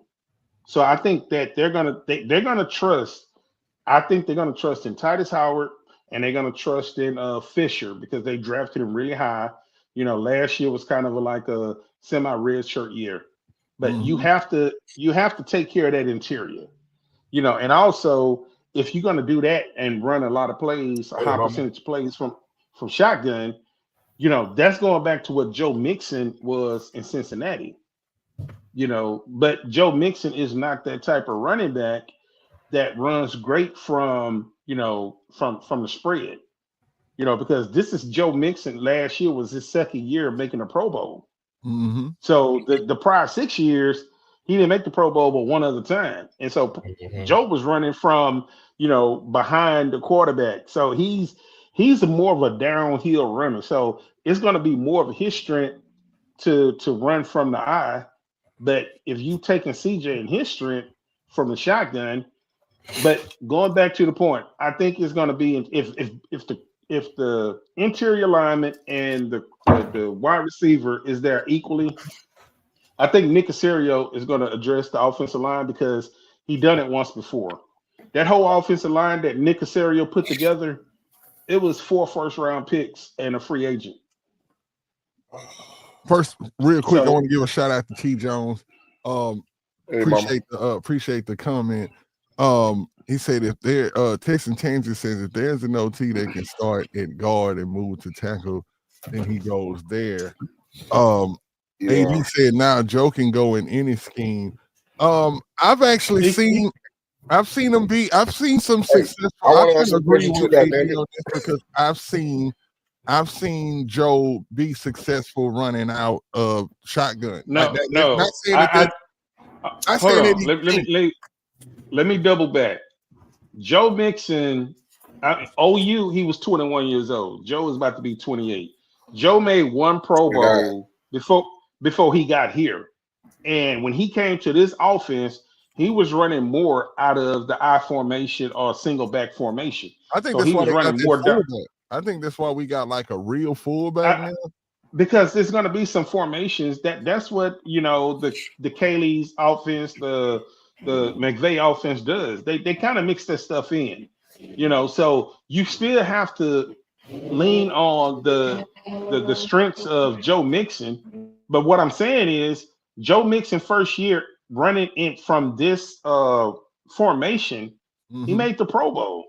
[SPEAKER 3] So I think that they're gonna trust. I think they're gonna trust in Titus Howard. And they're going to trust in Fisher because they drafted him really high. Last year was kind of like a semi-red shirt year. But you have to take care of that interior. And also, if you're going to do that and run a lot of plays, high percentage plays from shotgun, that's going back to what Joe Mixon was in Cincinnati. But Joe Mixon is not that type of running back that runs great from the spread, because this is Joe Mixon. Last year was his second year making a Pro Bowl. So the prior 6 years, he didn't make the Pro Bowl but one other time. And so Joe was running from, behind the quarterback. So he's more of a downhill runner. So it's going to be more of his strength to run from the eye. But if you taking CJ and his strength from the shotgun, but going back to the point, I think it's going to be if the interior alignment and the wide receiver is there equally, I think Nick Caserio is going to address the offensive line because he done it once before. That whole offensive line that Nick Caserio put together, it was 4 first-round picks and a free agent.
[SPEAKER 1] First, real quick, I want to give a shout out to T. Jones. Appreciate the comment. He said if there Texan Tanger says if there's an OT that can start at guard and move to tackle, then he goes there. AD said now Joe can go in any scheme. I've actually seen him be. I've seen some successful. I can agree with AD on this because I've seen Joe be successful running out of shotgun.
[SPEAKER 3] No. Let me double back. Joe Mixon, OU, he was 21 years old. Joe is about to be 28. Joe made 1 Pro Bowl before he got here. And when he came to this offense, he was running more out of the I formation or single back formation.
[SPEAKER 1] I think that's why he was running more down. I think that's why we got like a real fullback now.
[SPEAKER 3] Because there's going to be some formations that's what the Caley's offense, the McVay offense does. They kind of mix that stuff in, So you still have to lean on the strengths of Joe Mixon, But what I'm saying is Joe Mixon first year running in from this formation, he made the Pro Bowl.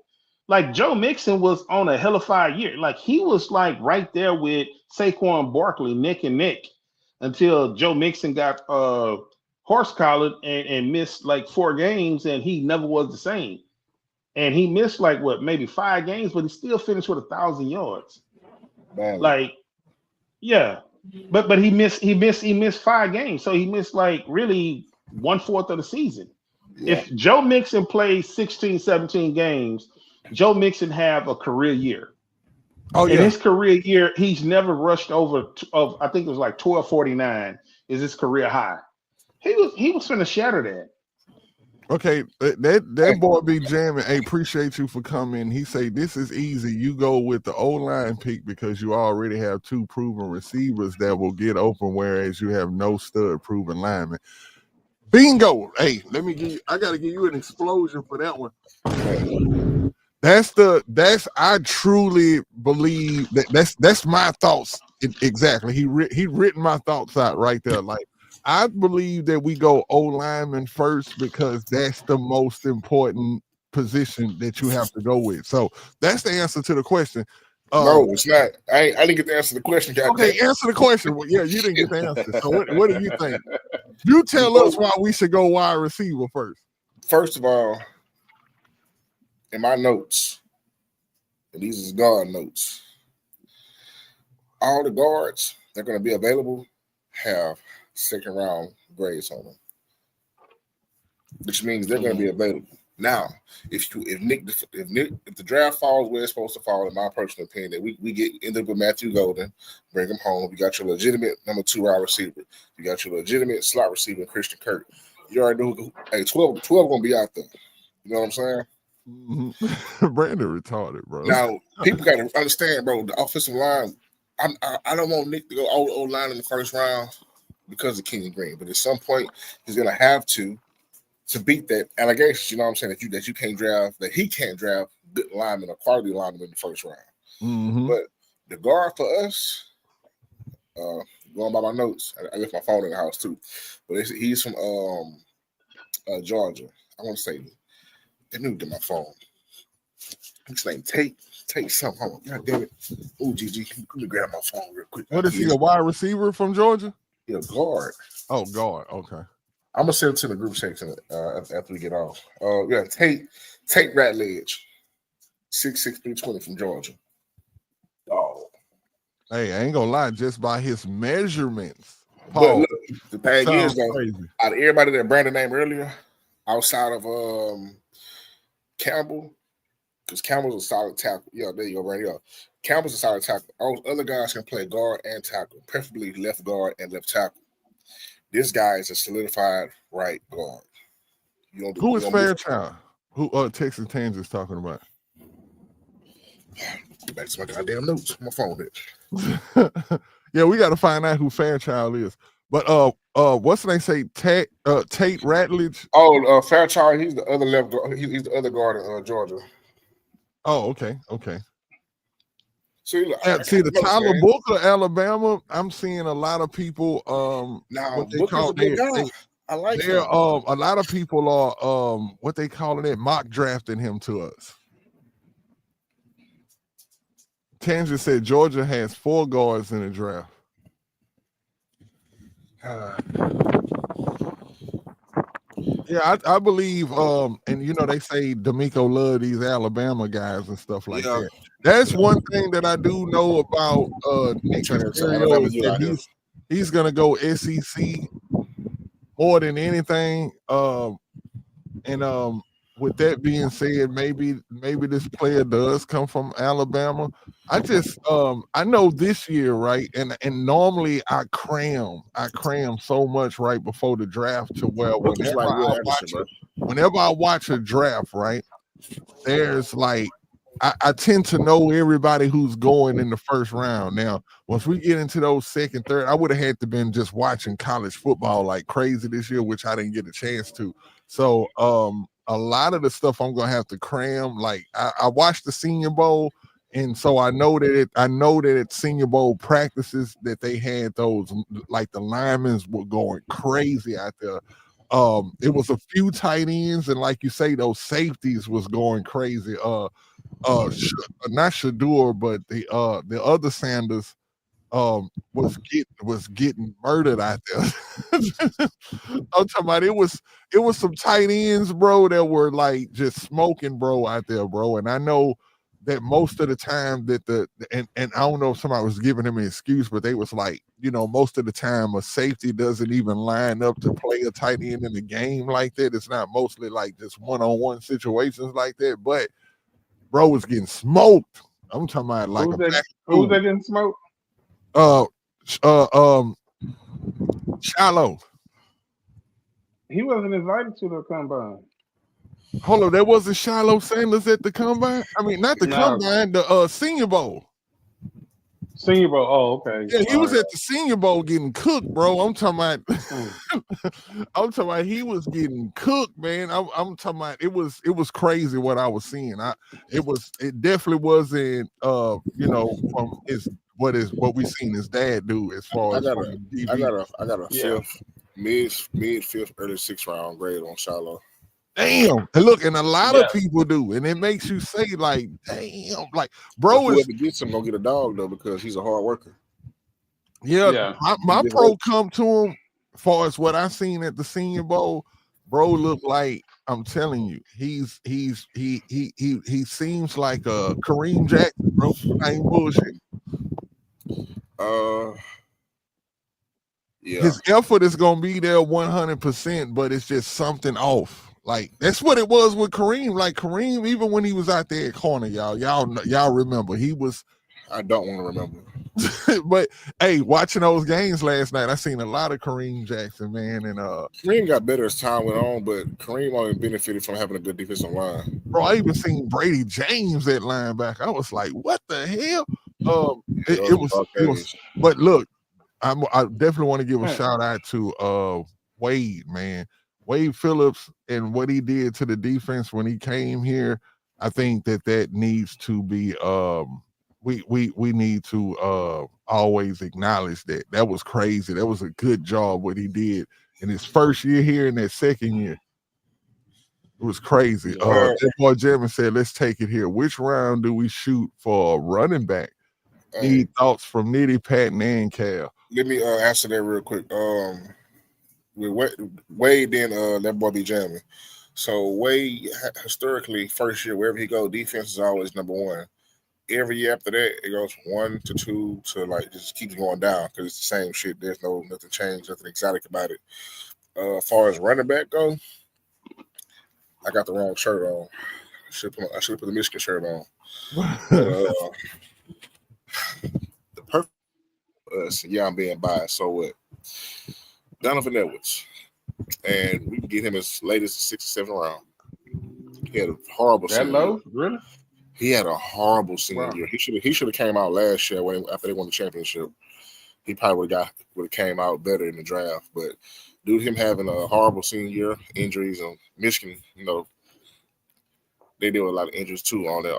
[SPEAKER 3] Like Joe Mixon was on a hell of a year. Like he was like right there with Saquon Barkley, neck and neck, until Joe Mixon got horse collared and missed like 4 games, and he never was the same. And he missed like what, maybe 5 games, but he still finished with 1,000 yards. Like, yeah, but he missed 5 games, so he missed like really 1/4 of the season. Yeah. If Joe Mixon plays 16, 17 games, Joe Mixon have a career year. Oh, yeah. In his career year, he's never rushed over of I think it was like 1249 is his career high. He was finna shatter that.
[SPEAKER 1] Okay, that boy be jamming. Hey, appreciate you for coming. He say this is easy. You go with the O-line pick because you already have 2 proven receivers that will get open, whereas you have no stud proven linemen. Bingo. Hey, I gotta give you an explosion for that one. I truly believe that's my thoughts. Exactly. He written my thoughts out right there. Like, I believe that we go O-lineman first because that's the most important position that you have to go with. So that's the answer to the question.
[SPEAKER 2] No, it's not. I didn't get the answer to the question.
[SPEAKER 1] Okay, answer the question. Well, yeah, you didn't get the answer. So what do you think? You tell us why we should go wide receiver first.
[SPEAKER 2] First of all, in my notes, and these is guard notes, all the guards that are going to be available have 2nd round grades on them, which means they're going to be available. Now, if the draft falls where it's supposed to fall, in my personal opinion, that we end up with Matthew Golden, bring him home. You got your legitimate number 2 wide receiver. You got your legitimate slot receiver, Christian Kirk. You already know. Hey, 12 going to be out there. You know what I'm saying?
[SPEAKER 1] Mm-hmm. Brandon retarded, bro.
[SPEAKER 2] Now, people got to understand, bro. The offensive line. I don't want Nick to go O-line in the 1st round because of Kenyon Green, but at some point he's going to have to beat that allegations. You know what I'm saying, that you can't draft, that he can't draft good linemen or quality linemen in the 1st round.
[SPEAKER 1] Mm-hmm.
[SPEAKER 2] But the guard for us, going by my notes, I left my phone in the house too. But he's from Georgia. I want to say, let me get my phone. His name Tate something. Hold on. God damn it. Oh, GG. Let me grab my phone real quick.
[SPEAKER 1] What is he, a wide receiver from Georgia?
[SPEAKER 2] Yeah, guard.
[SPEAKER 1] Oh, guard. Okay.
[SPEAKER 2] I'm gonna send it to the group section after we get off. Yeah, Tate Ratledge, 6'6", 320 from Georgia. Oh.
[SPEAKER 1] Hey, I ain't gonna lie, just by his measurements.
[SPEAKER 2] But look, the thing is, though, out of everybody that Brandon named earlier, outside of Campbell, because Campbell's a solid tackle. Yeah, there you go, right here. Campbell's a solid tackle. All other guys can play guard and tackle, preferably left guard and left tackle. This guy is a solidified right guard.
[SPEAKER 1] Who is Fairchild? Who Texas Tangent's talking about?
[SPEAKER 2] Get back to my goddamn notes. My phone
[SPEAKER 1] is. Yeah, we got to find out who Fairchild is. But what's they say? Tate Ratledge.
[SPEAKER 2] Oh, Fairchild. He's the other left guard. He's the other guard in Georgia.
[SPEAKER 1] Oh, okay.
[SPEAKER 2] See,
[SPEAKER 1] the Tyler Booker, Alabama. I'm seeing a lot of people.
[SPEAKER 2] Now Booker's a good guy. I like him.
[SPEAKER 1] A lot of people are what they calling it, mock drafting him to us. Tangent said Georgia has 4 guards in the draft. Yeah, I believe, and you know they say D'Amico love these Alabama guys and stuff like that. That's one thing that I do know about Nick Caserio is that he's gonna go SEC more than anything. And with that being said, maybe this player does come from Alabama. I know this year, right? And normally I cram so much right before the draft to where whenever I watch a draft, right, there's like I tend to know everybody who's going in the 1st round. Now, once we get into those 2nd, 3rd, I would have had to been just watching college football like crazy this year, which I didn't get a chance to. So a lot of the stuff I'm gonna have to cram. Like I watched the Senior Bowl, And so I know that at Senior Bowl practices that they had those, like the linemen were going crazy out there. It was a few tight ends, and like you say, those safeties was going crazy. Not Shadur, but the other Sanders was getting murdered out there. I'm talking about it was some tight ends, bro, that were like just smoking, bro, out there, bro. And I know that most of the time that and I don't know if somebody was giving him an excuse, but they was like, most of the time a safety doesn't even line up to play a tight end in the game like that. It's not mostly like just one-on-one situations like that, but bro was getting smoked. I'm talking about like
[SPEAKER 3] who's that getting smoked?
[SPEAKER 1] Shiloh.
[SPEAKER 3] He wasn't invited to the combine.
[SPEAKER 1] Hold on, there wasn't Shiloh Sanders at the combine? I mean, not the combine, the Senior Bowl.
[SPEAKER 3] Senior Bowl. Oh, okay.
[SPEAKER 1] Yeah, he was at the Senior Bowl getting cooked, bro. I'm talking about he was getting cooked, man. I'm talking about it was crazy what I was seeing. It definitely wasn't from what we seen his dad do as far as
[SPEAKER 2] I got a fifth, mid fifth, early sixth round grade on Shiloh.
[SPEAKER 1] Damn. And look, and a lot of people do, and it makes you say, like, damn, like, bro,
[SPEAKER 2] whoever gets him gonna get a dog though, because he's a hard worker.
[SPEAKER 1] Yeah. My pro come to him as far as what I seen at the Senior Bowl. Bro looked like, I'm telling you, he seems like a Kareem Jackson, bro. I ain't bullshit.
[SPEAKER 2] Yeah.
[SPEAKER 1] His effort is gonna be there 100%, but it's just something off. Like that's what it was with Kareem. Like Kareem, even when he was out there at corner, y'all remember he was.
[SPEAKER 2] I don't want to remember.
[SPEAKER 1] But hey, watching those games last night, I seen a lot of Kareem Jackson, man, and
[SPEAKER 2] Kareem got better as time went on, but Kareem only benefited from having a good defensive line.
[SPEAKER 1] Bro, I even seen Brady James at linebacker. I was like, what the hell? It was. But look, I definitely want to give a shout out to Wade, man. Wade Phillips and what he did to the defense when he came here. I think that needs to be we need to always acknowledge that. That was crazy. That was a good job what he did in his first year here and that second year. It was crazy. That boy Jeremy said, let's take it here. Which round do we shoot for a running back? Need thoughts from Nitty, Patton, and Cal.
[SPEAKER 2] Let me answer that real quick. With Wade, then that boy be jamming. So Wade, historically, first year wherever he go, defense is always number one. Every year after that, it goes from 1 to 2 to like just keeps going down because it's the same shit. There's nothing changed, nothing exotic about it. As far as running back go, I got the wrong shirt on. I should put the Michigan shirt on. The perfect us, yeah, I'm being biased. So what? Donovan Edwards, and we can get him as late as the 6th or 7th round. He had a horrible
[SPEAKER 3] season. That low, really?
[SPEAKER 2] He had a horrible senior year. He should have came out last year after they won the championship. He probably would have came out better in the draft. But due to him having a horrible senior year, injuries, and Michigan, they deal with a lot of injuries too on their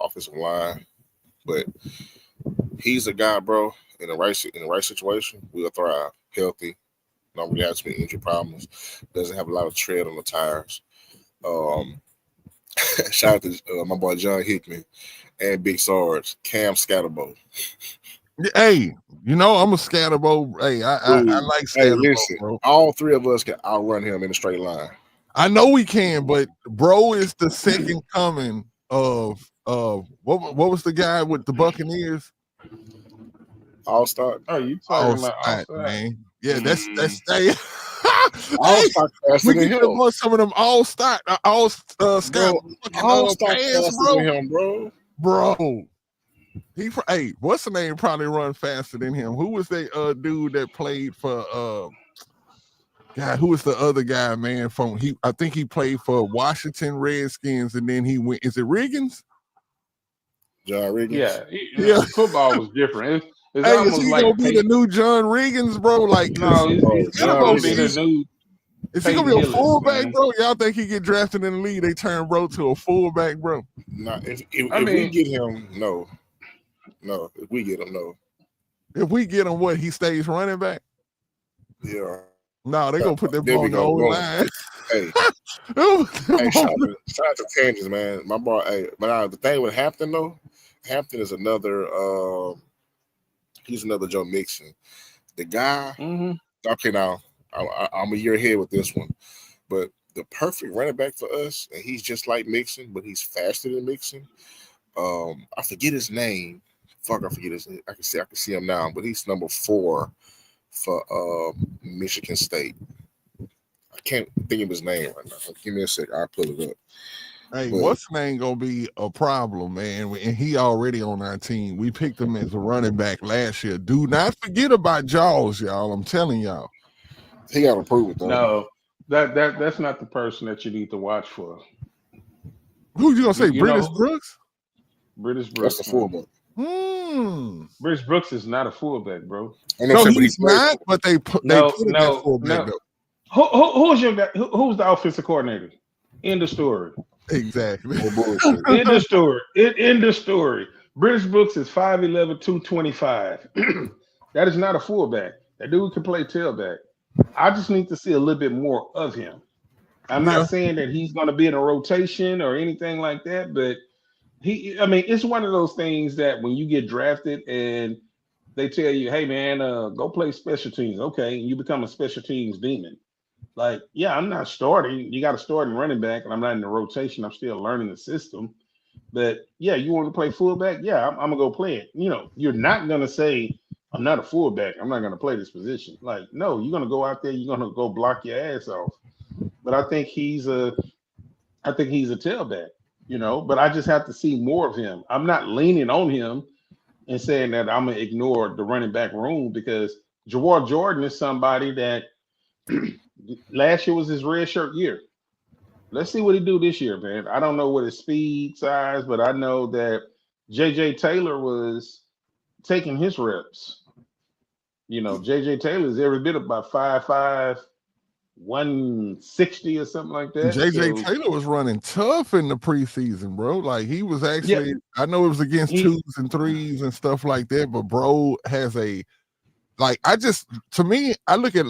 [SPEAKER 2] offensive line. But he's a guy, bro. In the right situation, will thrive. Healthy. Don't really have too many injury problems. Doesn't have a lot of tread on the tires. Shout out to my boy John Hickman and Big Sarge, Cam Scatterbo.
[SPEAKER 1] Hey, I'm a Scatterbo. Hey, I like Scatterbo. Hey, listen, bro.
[SPEAKER 2] All three of us can outrun him in a straight line.
[SPEAKER 1] I know we can, but bro is the second coming of what was the guy with the Buccaneers?
[SPEAKER 2] All-Star.
[SPEAKER 3] Oh, you talking about
[SPEAKER 1] All-Star, man? Yeah, that's
[SPEAKER 2] All-Star faster than him.
[SPEAKER 1] Some of them All-Star, All-Star
[SPEAKER 2] faster than him, bro.
[SPEAKER 1] Bro, what's the name? Probably run faster than him. Who was that dude that played for? God, who was the other guy, man? I think he played for Washington Redskins, and then he went. Is it Riggins?
[SPEAKER 2] John Riggins.
[SPEAKER 3] Yeah. Football was different. It's
[SPEAKER 1] is he gonna be the new John Riggins, bro? Like,
[SPEAKER 3] no, he's gonna be the new.
[SPEAKER 1] Is he gonna be a fullback, bro? Y'all think he get drafted in the league? They turn bro to a fullback, bro?
[SPEAKER 2] Nah, if we get him, no. If we get him, no.
[SPEAKER 1] If we get him, what, he stays running back?
[SPEAKER 2] Yeah.
[SPEAKER 1] No, they gonna put that ball on the old line.
[SPEAKER 2] Hey, shout out to Tangents, man. My boy. Hey, but the thing with Hampton though, Hampton is another. He's another Joe Mixon. The guy.
[SPEAKER 3] Mm-hmm.
[SPEAKER 2] Okay, now I'm a year ahead with this one, but the perfect running back for us, and he's just like Mixon, but he's faster than Mixon. I forget his name. Fuck, I forget his name. I can see him now, but he's number 4 for Michigan State. I can't think of his name right now. Give me a sec. I'll pull it up.
[SPEAKER 1] Hey, what's the name gonna be a problem, man? And he already on our team. We picked him as a running back last year. Do not forget about Jaws, y'all. I'm telling y'all.
[SPEAKER 2] He got to prove it though.
[SPEAKER 3] No, that's not the person that you need to watch for.
[SPEAKER 1] Who you gonna say? British Brooks?
[SPEAKER 3] British Brooks.
[SPEAKER 2] That's the fullback.
[SPEAKER 3] British Brooks is not a fullback, bro.
[SPEAKER 1] No, he's not. But they put him as fullback though.
[SPEAKER 3] Who's your guy? Who's the offensive coordinator? End of story.
[SPEAKER 1] Exactly.
[SPEAKER 3] End of story. End of story. British Brooks is 5'11", 225. That is not a fullback. That dude can play tailback. I just need to see a little bit more of him. I'm not saying that he's going to be in a rotation or anything like that, but it's one of those things that when you get drafted and they tell you, hey man, go play special teams. Okay, and you become a special teams demon. Like, yeah, I'm not starting. You got to start in running back, and I'm not in the rotation. I'm still learning the system. But yeah, you want to play fullback? Yeah, I'm gonna go play it. You're not gonna say I'm not a fullback. I'm not gonna play this position. Like, no, you're gonna go out there. You're gonna go block your ass off. But I think he's a tailback. But I just have to see more of him. I'm not leaning on him and saying that I'm gonna ignore the running back room because Jawar Jordan is somebody that last year was his red shirt year. Let's see what he do this year, man. I don't know what his speed size, but I know that JJ Taylor was taking his reps. JJ Taylor is every bit about 5'5", 160 or something like that.
[SPEAKER 1] JJ Taylor was running tough in the preseason, bro. Like he was actually, I know it was against 2s and 3s and stuff like that, but bro has I look at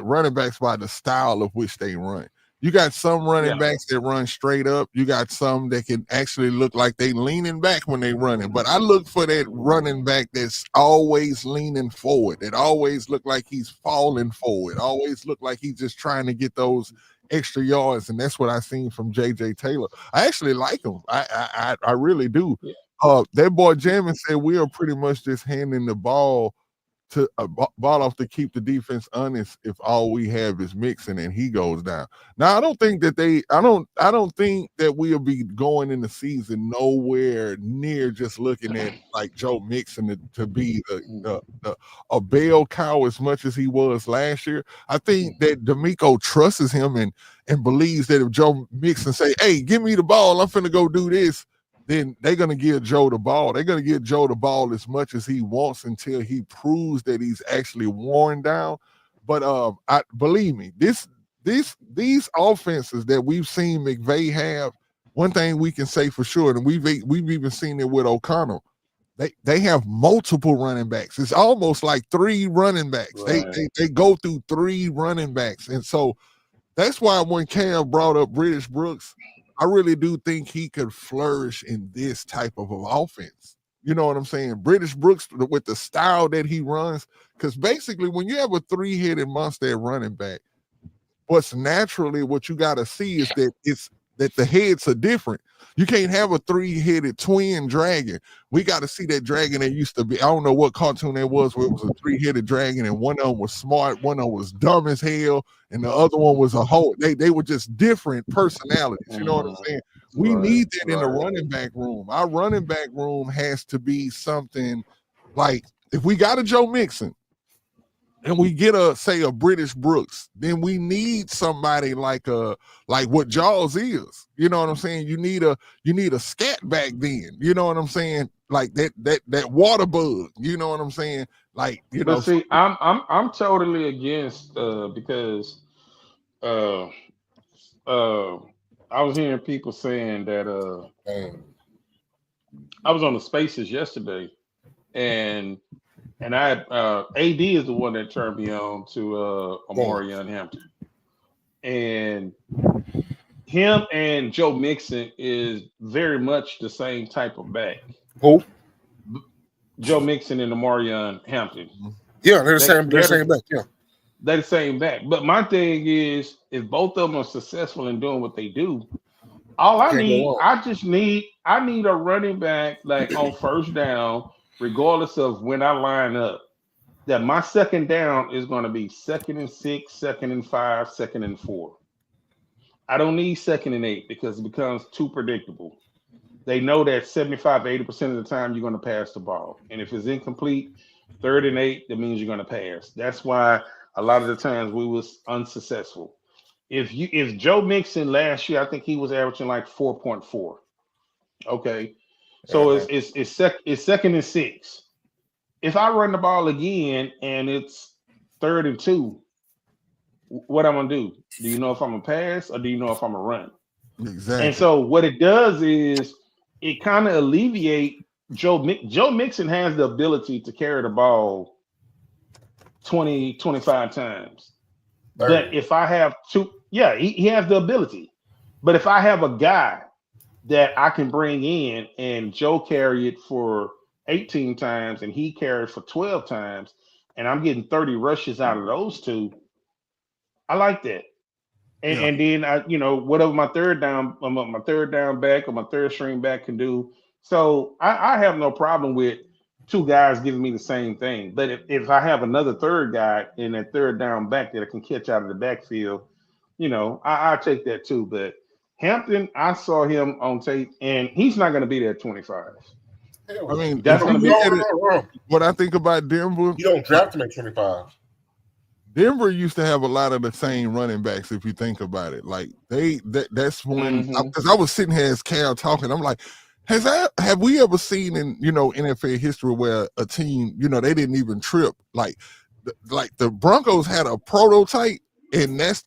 [SPEAKER 1] running backs by the style of which they run. You got some running backs that run straight up. You got some that can actually look like they leaning back when they running. But I look for that running back that's always leaning forward. That always look like he's falling forward. Always look like he's just trying to get those extra yards. And that's what I seen from JJ Taylor. I actually like him. I really do. Yeah. That boy Jamin said we are pretty much just handing the ball to ball off to keep the defense honest if all we have is Mixon and he goes down. Now I don't think that I don't think that we'll be going in the season nowhere near just looking at like Joe Mixon to be a bell cow as much as he was last year. I think that D'Amico trusts him and believes that if Joe Mixon say, hey, give me the ball, I'm finna go do this, then they're going to give Joe the ball. They're going to give Joe the ball as much as he wants until he proves that he's actually worn down. But believe me, these offenses that we've seen McVay have, one thing we can say for sure, and we've even seen it with O'Connell, they have multiple running backs. It's almost like 3 running backs. Right. They go through 3 running backs. And so that's why when Cam brought up British Brooks, I really do think he could flourish in this type of an offense. You know what I'm saying? British Brooks with the style that he runs, because basically when you have a 3-headed monster at running back, what you got to see is that the heads are different. You can't have a 3-headed twin dragon. We got to see that dragon that used to be, I don't know what cartoon that was, where it was a 3-headed dragon and one of them was smart, one of them was dumb as hell, and the other one was a whole. They were just different personalities. You know what I'm saying? We need that in the running back room. Our running back room has to be something like, if we got a Joe Mixon and we get a British Brooks, then we need somebody like what Jaws is. You know what I'm saying? You need a scat back then. You know what I'm saying? Like that water bug. You know what I'm saying? Like,
[SPEAKER 3] But see, I'm totally against because uh, uh, I was hearing people saying that I was on the Spaces yesterday, and I AD is the one that turned me on to Amari Hampton, and him and Joe Mixon is very much the same type of back.
[SPEAKER 4] Who?
[SPEAKER 3] Joe Mixon and Amarion Hampton.
[SPEAKER 4] Yeah, they're the same. They're the same back. Yeah,
[SPEAKER 3] they're the same back. But my thing is, if both of them are successful in doing what they do, all I need, I need a running back like on first down, regardless of when I line up. That my second down is going to be 2nd and 6, 2nd and 5, 2nd and 4. I don't need 2nd and 8 because it becomes too predictable. They know that 75, 80% of the time you're going to pass the ball. And if it's incomplete, 3rd and 8, that means you're going to pass. That's why a lot of the times we was unsuccessful. If Joe Mixon last year, I think he was averaging like 4.4. Okay. So it's 2nd and 6. If I run the ball again and it's 3rd and 2, what I'm gonna do? Do you know if I'm gonna pass or do you know if I'm gonna run?
[SPEAKER 1] Exactly.
[SPEAKER 3] And so what it does is it kind of alleviate Joe Mixon has the ability to carry the ball 20, 25 times. 30. But if I have he has the ability. But if I have a guy that I can bring in and Joe carry it for 18 times and he carried for 12 times, and I'm getting 30 rushes out of those two, I like that. And then I, whatever my third down back or my third string back can do. So I have no problem with two guys giving me the same thing. But if I have another third guy in that third down back that I can catch out of the backfield, I take that too. But Hampton, I saw him on tape, and he's not going to be there at 25.
[SPEAKER 1] I mean, that's going to be what I think about Denver.
[SPEAKER 4] You don't draft him at 25.
[SPEAKER 1] Denver used to have a lot of the same running backs, if you think about it. Like that's when because I was sitting here as Cal talking, I'm like, have we ever seen in NFL history where a team they didn't even trip? Like the Broncos had a prototype, and that's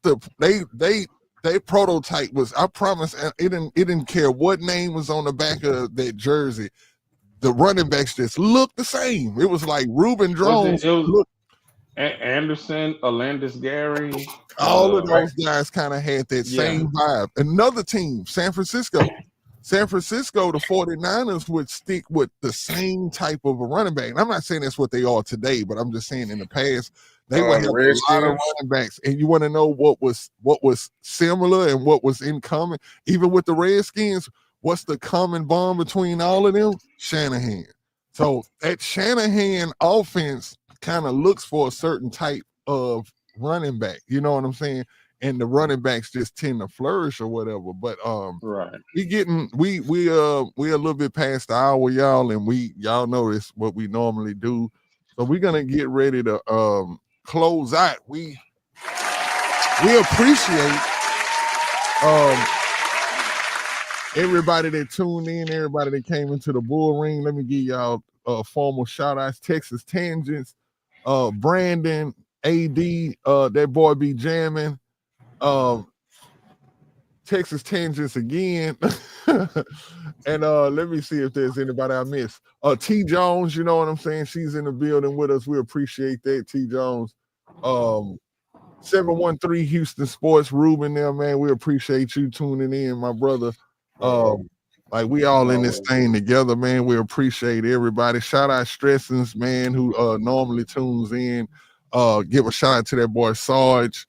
[SPEAKER 1] they prototype was, I promise, it didn't care what name was on the back of that jersey. The running backs just looked the same. It was like Reuben Drones.
[SPEAKER 3] Anderson, Alandis Gary.
[SPEAKER 1] All of those guys kind of had that same vibe. Another team, San Francisco, the 49ers would stick with the same type of a running back. And I'm not saying that's what they are today, but I'm just saying in the past, they would have a lot of running backs. And you want to know what was similar and what was in common? Even with the Redskins, what's the common bond between all of them? Shanahan. So that Shanahan offense kind of looks for a certain type of running back, you know what I'm saying? And the running backs just tend to flourish or whatever. But
[SPEAKER 3] right,
[SPEAKER 1] we a little bit past the hour, y'all, and y'all know this what we normally do. So we're gonna get ready to close out. We appreciate everybody that tuned in, everybody that came into the bull ring. Let me give y'all formal shout outs. Texas Tangents, Brandon, AD, that boy be jamming. Texas Tangents again. And let me see if there's anybody I missed. T Jones, you know what I'm saying? She's in the building with us. We appreciate that, T Jones. 713 Houston Sports, Ruben there, man. We appreciate you tuning in, my brother. Like we all in this thing together, man. We appreciate everybody. Shout out Stressings, man, who normally tunes in. Give a shout out to that boy Sarge.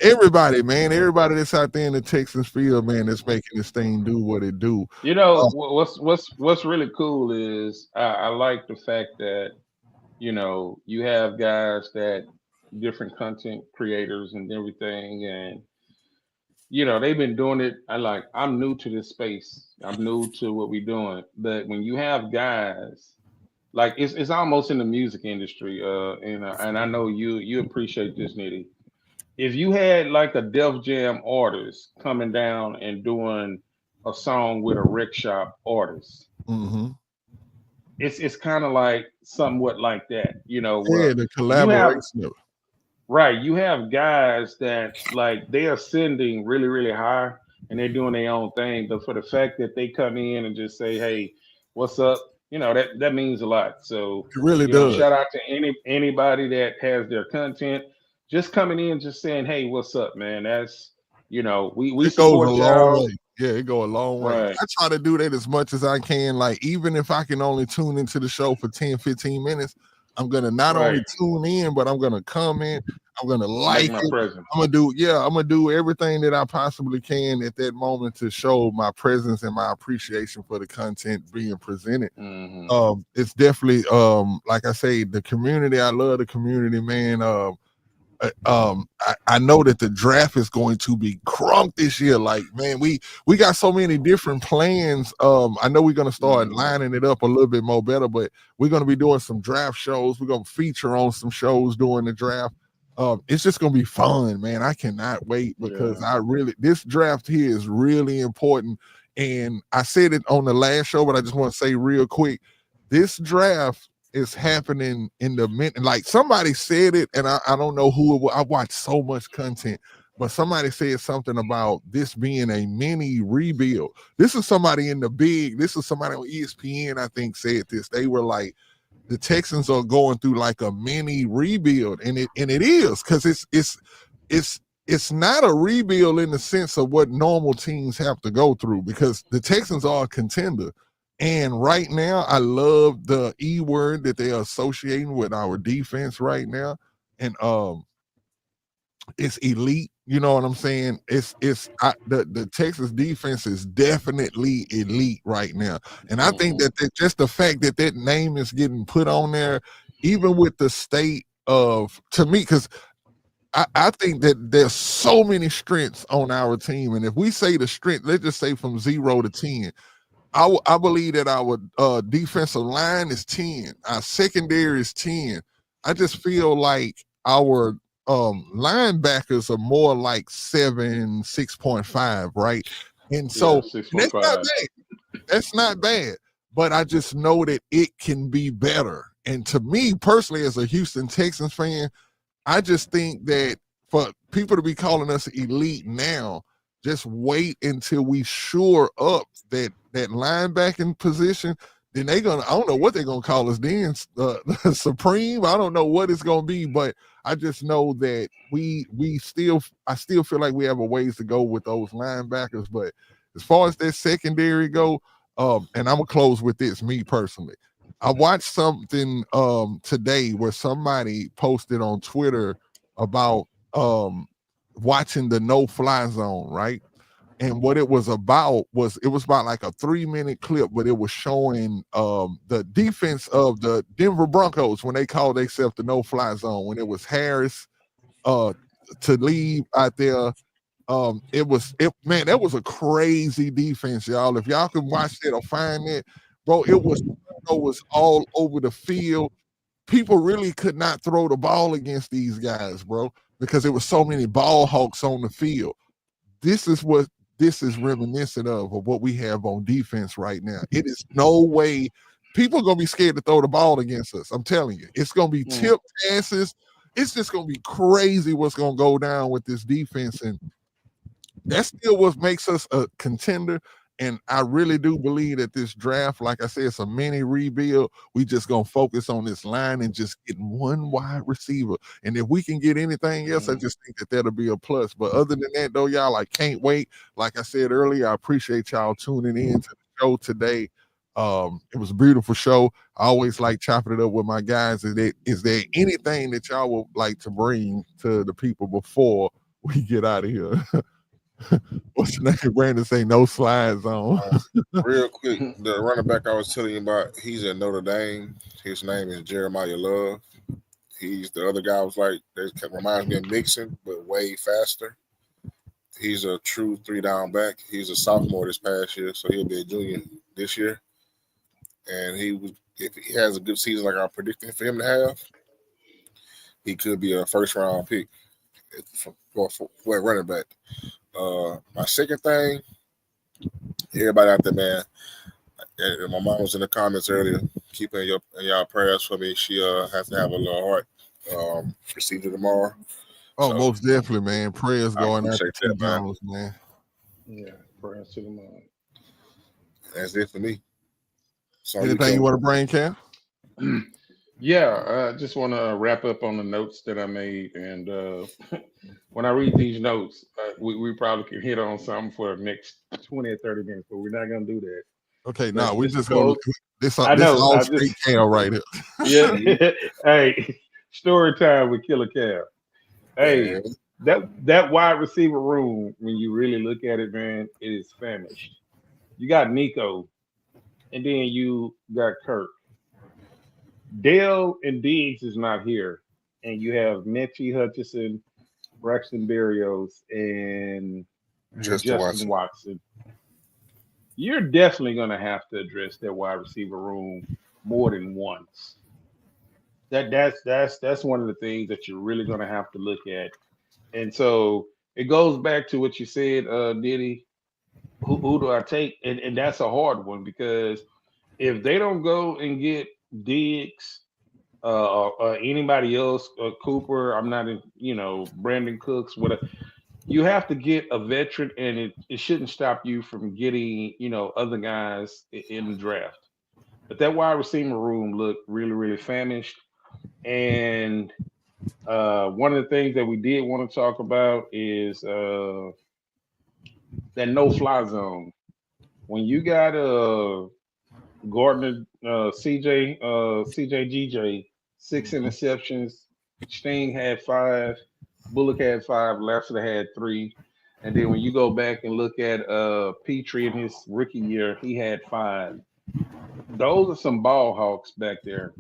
[SPEAKER 1] Everybody, man, everybody that's out there in the Texans field, man, that's making this thing do what it do.
[SPEAKER 3] What's really cool is I like the fact that you have guys that different content creators and everything, and they've been doing it. I'm new to this space. I'm new to what we're doing. But when you have guys like it's almost in the music industry, and I know you appreciate this, Nitty. If you had like a Def Jam artist coming down and doing a song with a Rec Shop artist, it's kind of like somewhat like that,
[SPEAKER 1] the collaboration.
[SPEAKER 3] Right. You have guys that like they're ascending really, really high and they're doing their own thing. But for the fact that they come in and just say, "Hey, what's up?" that means a lot. So,
[SPEAKER 1] It really does.
[SPEAKER 3] shout out to anybody that has their content just coming in, just saying, "Hey, what's up, man?" That's we
[SPEAKER 1] It goes a
[SPEAKER 3] support
[SPEAKER 1] long
[SPEAKER 3] y'all.
[SPEAKER 1] way. Yeah, it go a long way.
[SPEAKER 3] Right.
[SPEAKER 1] I try to do that as much as I can. Like, even if I can only tune into the show for 10, 15 minutes, I'm gonna not only
[SPEAKER 3] Right.
[SPEAKER 1] tune in, but I'm gonna comment. I'm gonna
[SPEAKER 3] Make
[SPEAKER 1] like
[SPEAKER 3] my
[SPEAKER 1] it.
[SPEAKER 3] presence.
[SPEAKER 1] I'm gonna do everything that I possibly can at that moment to show my presence and my appreciation for the content being presented.
[SPEAKER 3] Mm-hmm.
[SPEAKER 1] It's definitely like I say, the community. I love the community, man. I know that the draft is going to be crunk this year. Like, man, we got so many different plans. I know we're gonna start lining it up a little bit more better, but we're gonna be doing some draft shows. We're gonna feature on some shows during the draft. It's just gonna be fun, man. I cannot wait because this draft here is really important. And I said it on the last show, but I just want to say real quick, this draft is happening in the minute. Like, somebody said it, and I don't know who it was. I watch so much content, but somebody said something about this being a mini rebuild. This is somebody this is somebody on ESPN, I think, said this. They were like, the Texans are going through like a mini rebuild, and it is, because it's not a rebuild in the sense of what normal teams have to go through, because the Texans are a contender. And right now, I love the E word that they're associating with our defense right now. And it's elite. You know what I'm saying? The Texas defense is definitely elite right now. And I think that just the fact that that name is getting put on there, even with the state of, to me, because I think that there's so many strengths on our team. And if we say the strength, let's just say from 0 to 10, I believe that our defensive line is 10. Our secondary is 10. I just feel like our linebackers are more like 7, 6.5, right? And so, and that's not
[SPEAKER 3] 6.5.
[SPEAKER 1] bad. That's not bad. But I just know that it can be better. And to me personally, as a Houston Texans fan, I just think that for people to be calling us elite now, just wait until we shore up that linebacking position. Then I don't know what they're gonna call us then, Supreme. I don't know what it's gonna be, but I just know that I still feel like we have a ways to go with those linebackers. But as far as that secondary go, and I'm gonna close with this, me personally. I watched something today where somebody posted on Twitter about watching the no-fly zone, right? And what it was about like a 3-minute clip, but it was showing the defense of the Denver Broncos when they called themselves the no-fly zone, when it was Harris to leave out there. Man, that was a crazy defense, y'all. If y'all can watch it or find it, bro, it was all over the field. People really could not throw the ball against these guys, bro, because there was so many ball hawks on the field. This is what this is reminiscent of what we have on defense right now. It is no way people are gonna be scared to throw the ball against us. I'm telling you, it's gonna be tip passes. It's just gonna be crazy what's gonna go down with this defense, and that's still what makes us a contender. And I really do believe that this draft, like I said, it's a mini rebuild. We just gonna focus on this line and just get one wide receiver. And if we can get anything else, I just think that that'll be a plus. But other than that, though, y'all, I can't wait. Like I said earlier, I appreciate y'all tuning in to the show today. It was a beautiful show. I always like chopping it up with my guys. Is there anything that y'all would like to bring to the people before we get out of here? What's the name? Brandon say no slides on.
[SPEAKER 4] Real quick, the running back I was telling you about, he's at Notre Dame. His name is Jeremiah Love. He's the other guy was like, that reminds me of Mixon, but way faster. He's a true 3-down back. He's a sophomore this past year, so he'll be a junior this year. And if he has a good season like I'm predicting for him to have, he could be a first-round pick for a running back. My second thing, everybody out there, man. And my mom was in the comments earlier, keeping in y'all prayers for me. She has to have a little heart procedure tomorrow.
[SPEAKER 1] Oh, so, most definitely, man. Prayers going out to T. Jones, man.
[SPEAKER 3] Yeah, prayers to the man.
[SPEAKER 4] That's it for me.
[SPEAKER 1] So anything you want to bring, Cam?
[SPEAKER 3] Yeah, I just want to wrap up on the notes that I made. And when I read these notes, we probably can hit on something for the next 20 or 30 minutes, but we're not going to do that.
[SPEAKER 1] Okay, no, we just going to this all straight Cal right here.
[SPEAKER 3] Yeah. Hey, story time with Killer Cal. Hey, that wide receiver room, when you really look at it, man, it is famished. You got Nico, and then you got Kirk. Dale and Diggs is not here, and you have Mechie Hutchinson, Braxton Berrios, and Justin Watson. You're definitely going to have to address that wide receiver room more than once. That's one of the things that you're really going to have to look at. And so it goes back to what you said, Diddy. Who do I take? And that's a hard one, because if they don't go and get Diggs or anybody else, Cooper, I'm not in, Brandon Cooks, whatever. You have to get a veteran, and it shouldn't stop you from getting, other guys in the draft. But that wide receiver room looked really, really famished. And one of the things that we did want to talk about is that no-fly zone. When you got Gardner, CJ, GJ, 6 interceptions, Sting had 5, Bullock had 5, Lassiter had 3. And then when you go back and look at Petrie in his rookie year, he had 5. Those are some ball hawks back there.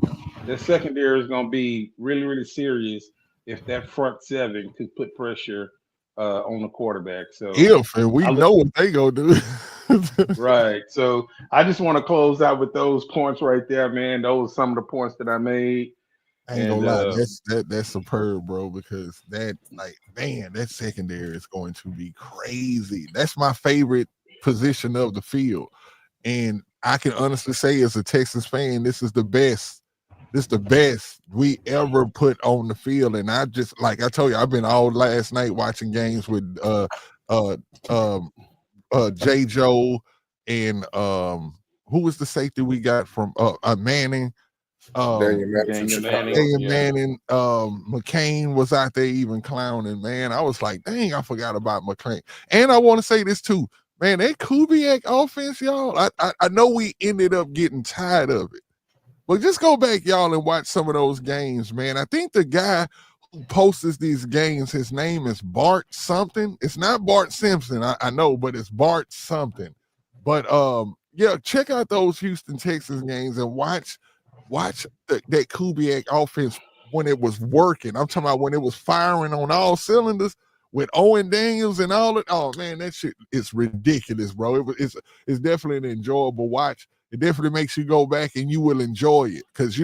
[SPEAKER 3] Their secondary is going to be really, really serious if that front 7 could put pressure on the quarterback. So
[SPEAKER 1] and we know what they go do.
[SPEAKER 3] Right. So I just want to close out with those points right there, man. Those are some of the points that I made.
[SPEAKER 1] I ain't gonna lie, that's superb, bro, because that secondary is going to be crazy. That's my favorite position of the field. And I can honestly say, as a Texans fan, this is the best. This is the best we ever put on the field. And I just, like I told you, I've been all last night watching games with J. Joe and who was the safety we got from Manning?
[SPEAKER 3] Daniel
[SPEAKER 1] Manning, McCain was out there even clowning, man. I was like, dang, I forgot about McCain. And I want to say this too, man, that Kubiak offense, y'all, I know we ended up getting tired of it, but just go back, y'all, and watch some of those games, man. I think the guy who posts these games, his name is Bart something. It's not Bart Simpson, I know, but it's Bart something. But yeah, check out those Houston Texans games and watch that Kubiak offense when it was working. I'm talking about when it was firing on all cylinders with Owen Daniels and all that. Oh man, that shit is ridiculous, bro. It's definitely an enjoyable watch. It definitely makes you go back and you will enjoy it, because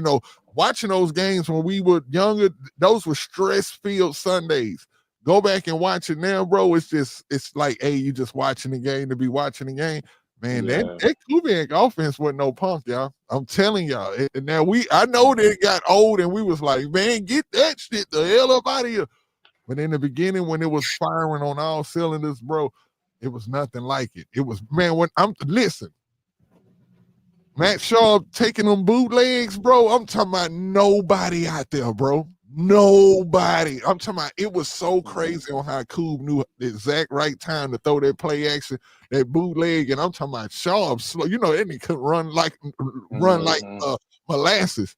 [SPEAKER 1] watching those games when we were younger, those were stress-filled Sundays. Go back and watch it now, bro. It's like, hey, you just watching the game to be watching the game. Man, that Kubiak offense wasn't no punk, y'all. I'm telling y'all. And now I know that it got old and we was like, man, get that shit the hell up out of here. But in the beginning, when it was firing on all cylinders, bro, it was nothing like it. It was, man, listen, Matt Shaw taking them bootlegs, bro. I'm talking about nobody out there, bro. Nobody. I'm talking about, it was so crazy on how Koob knew the exact right time to throw that play action, that bootleg, and I'm talking about Shaw slow. And he could run like molasses,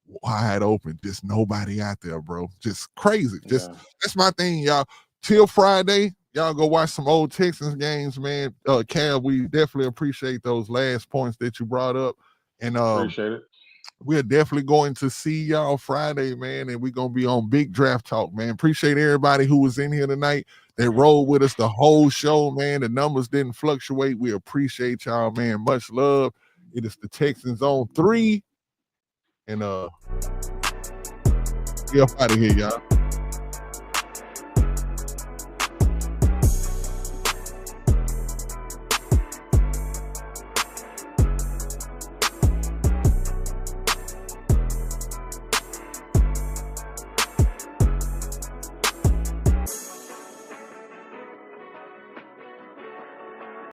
[SPEAKER 1] wide open. Just nobody out there, bro. Just crazy. That's my thing, y'all. Till Friday, y'all go watch some old Texans games, man. Cal, we definitely appreciate those last points that you brought up, and
[SPEAKER 3] appreciate it.
[SPEAKER 1] We're definitely going to see y'all Friday, man, and we're going to be on Big Draft Talk, man. Appreciate everybody who was in here tonight. They rolled with us the whole show, man. The numbers didn't fluctuate. We appreciate y'all, man. Much love. It is the Texans on 3. And we up out of here, y'all.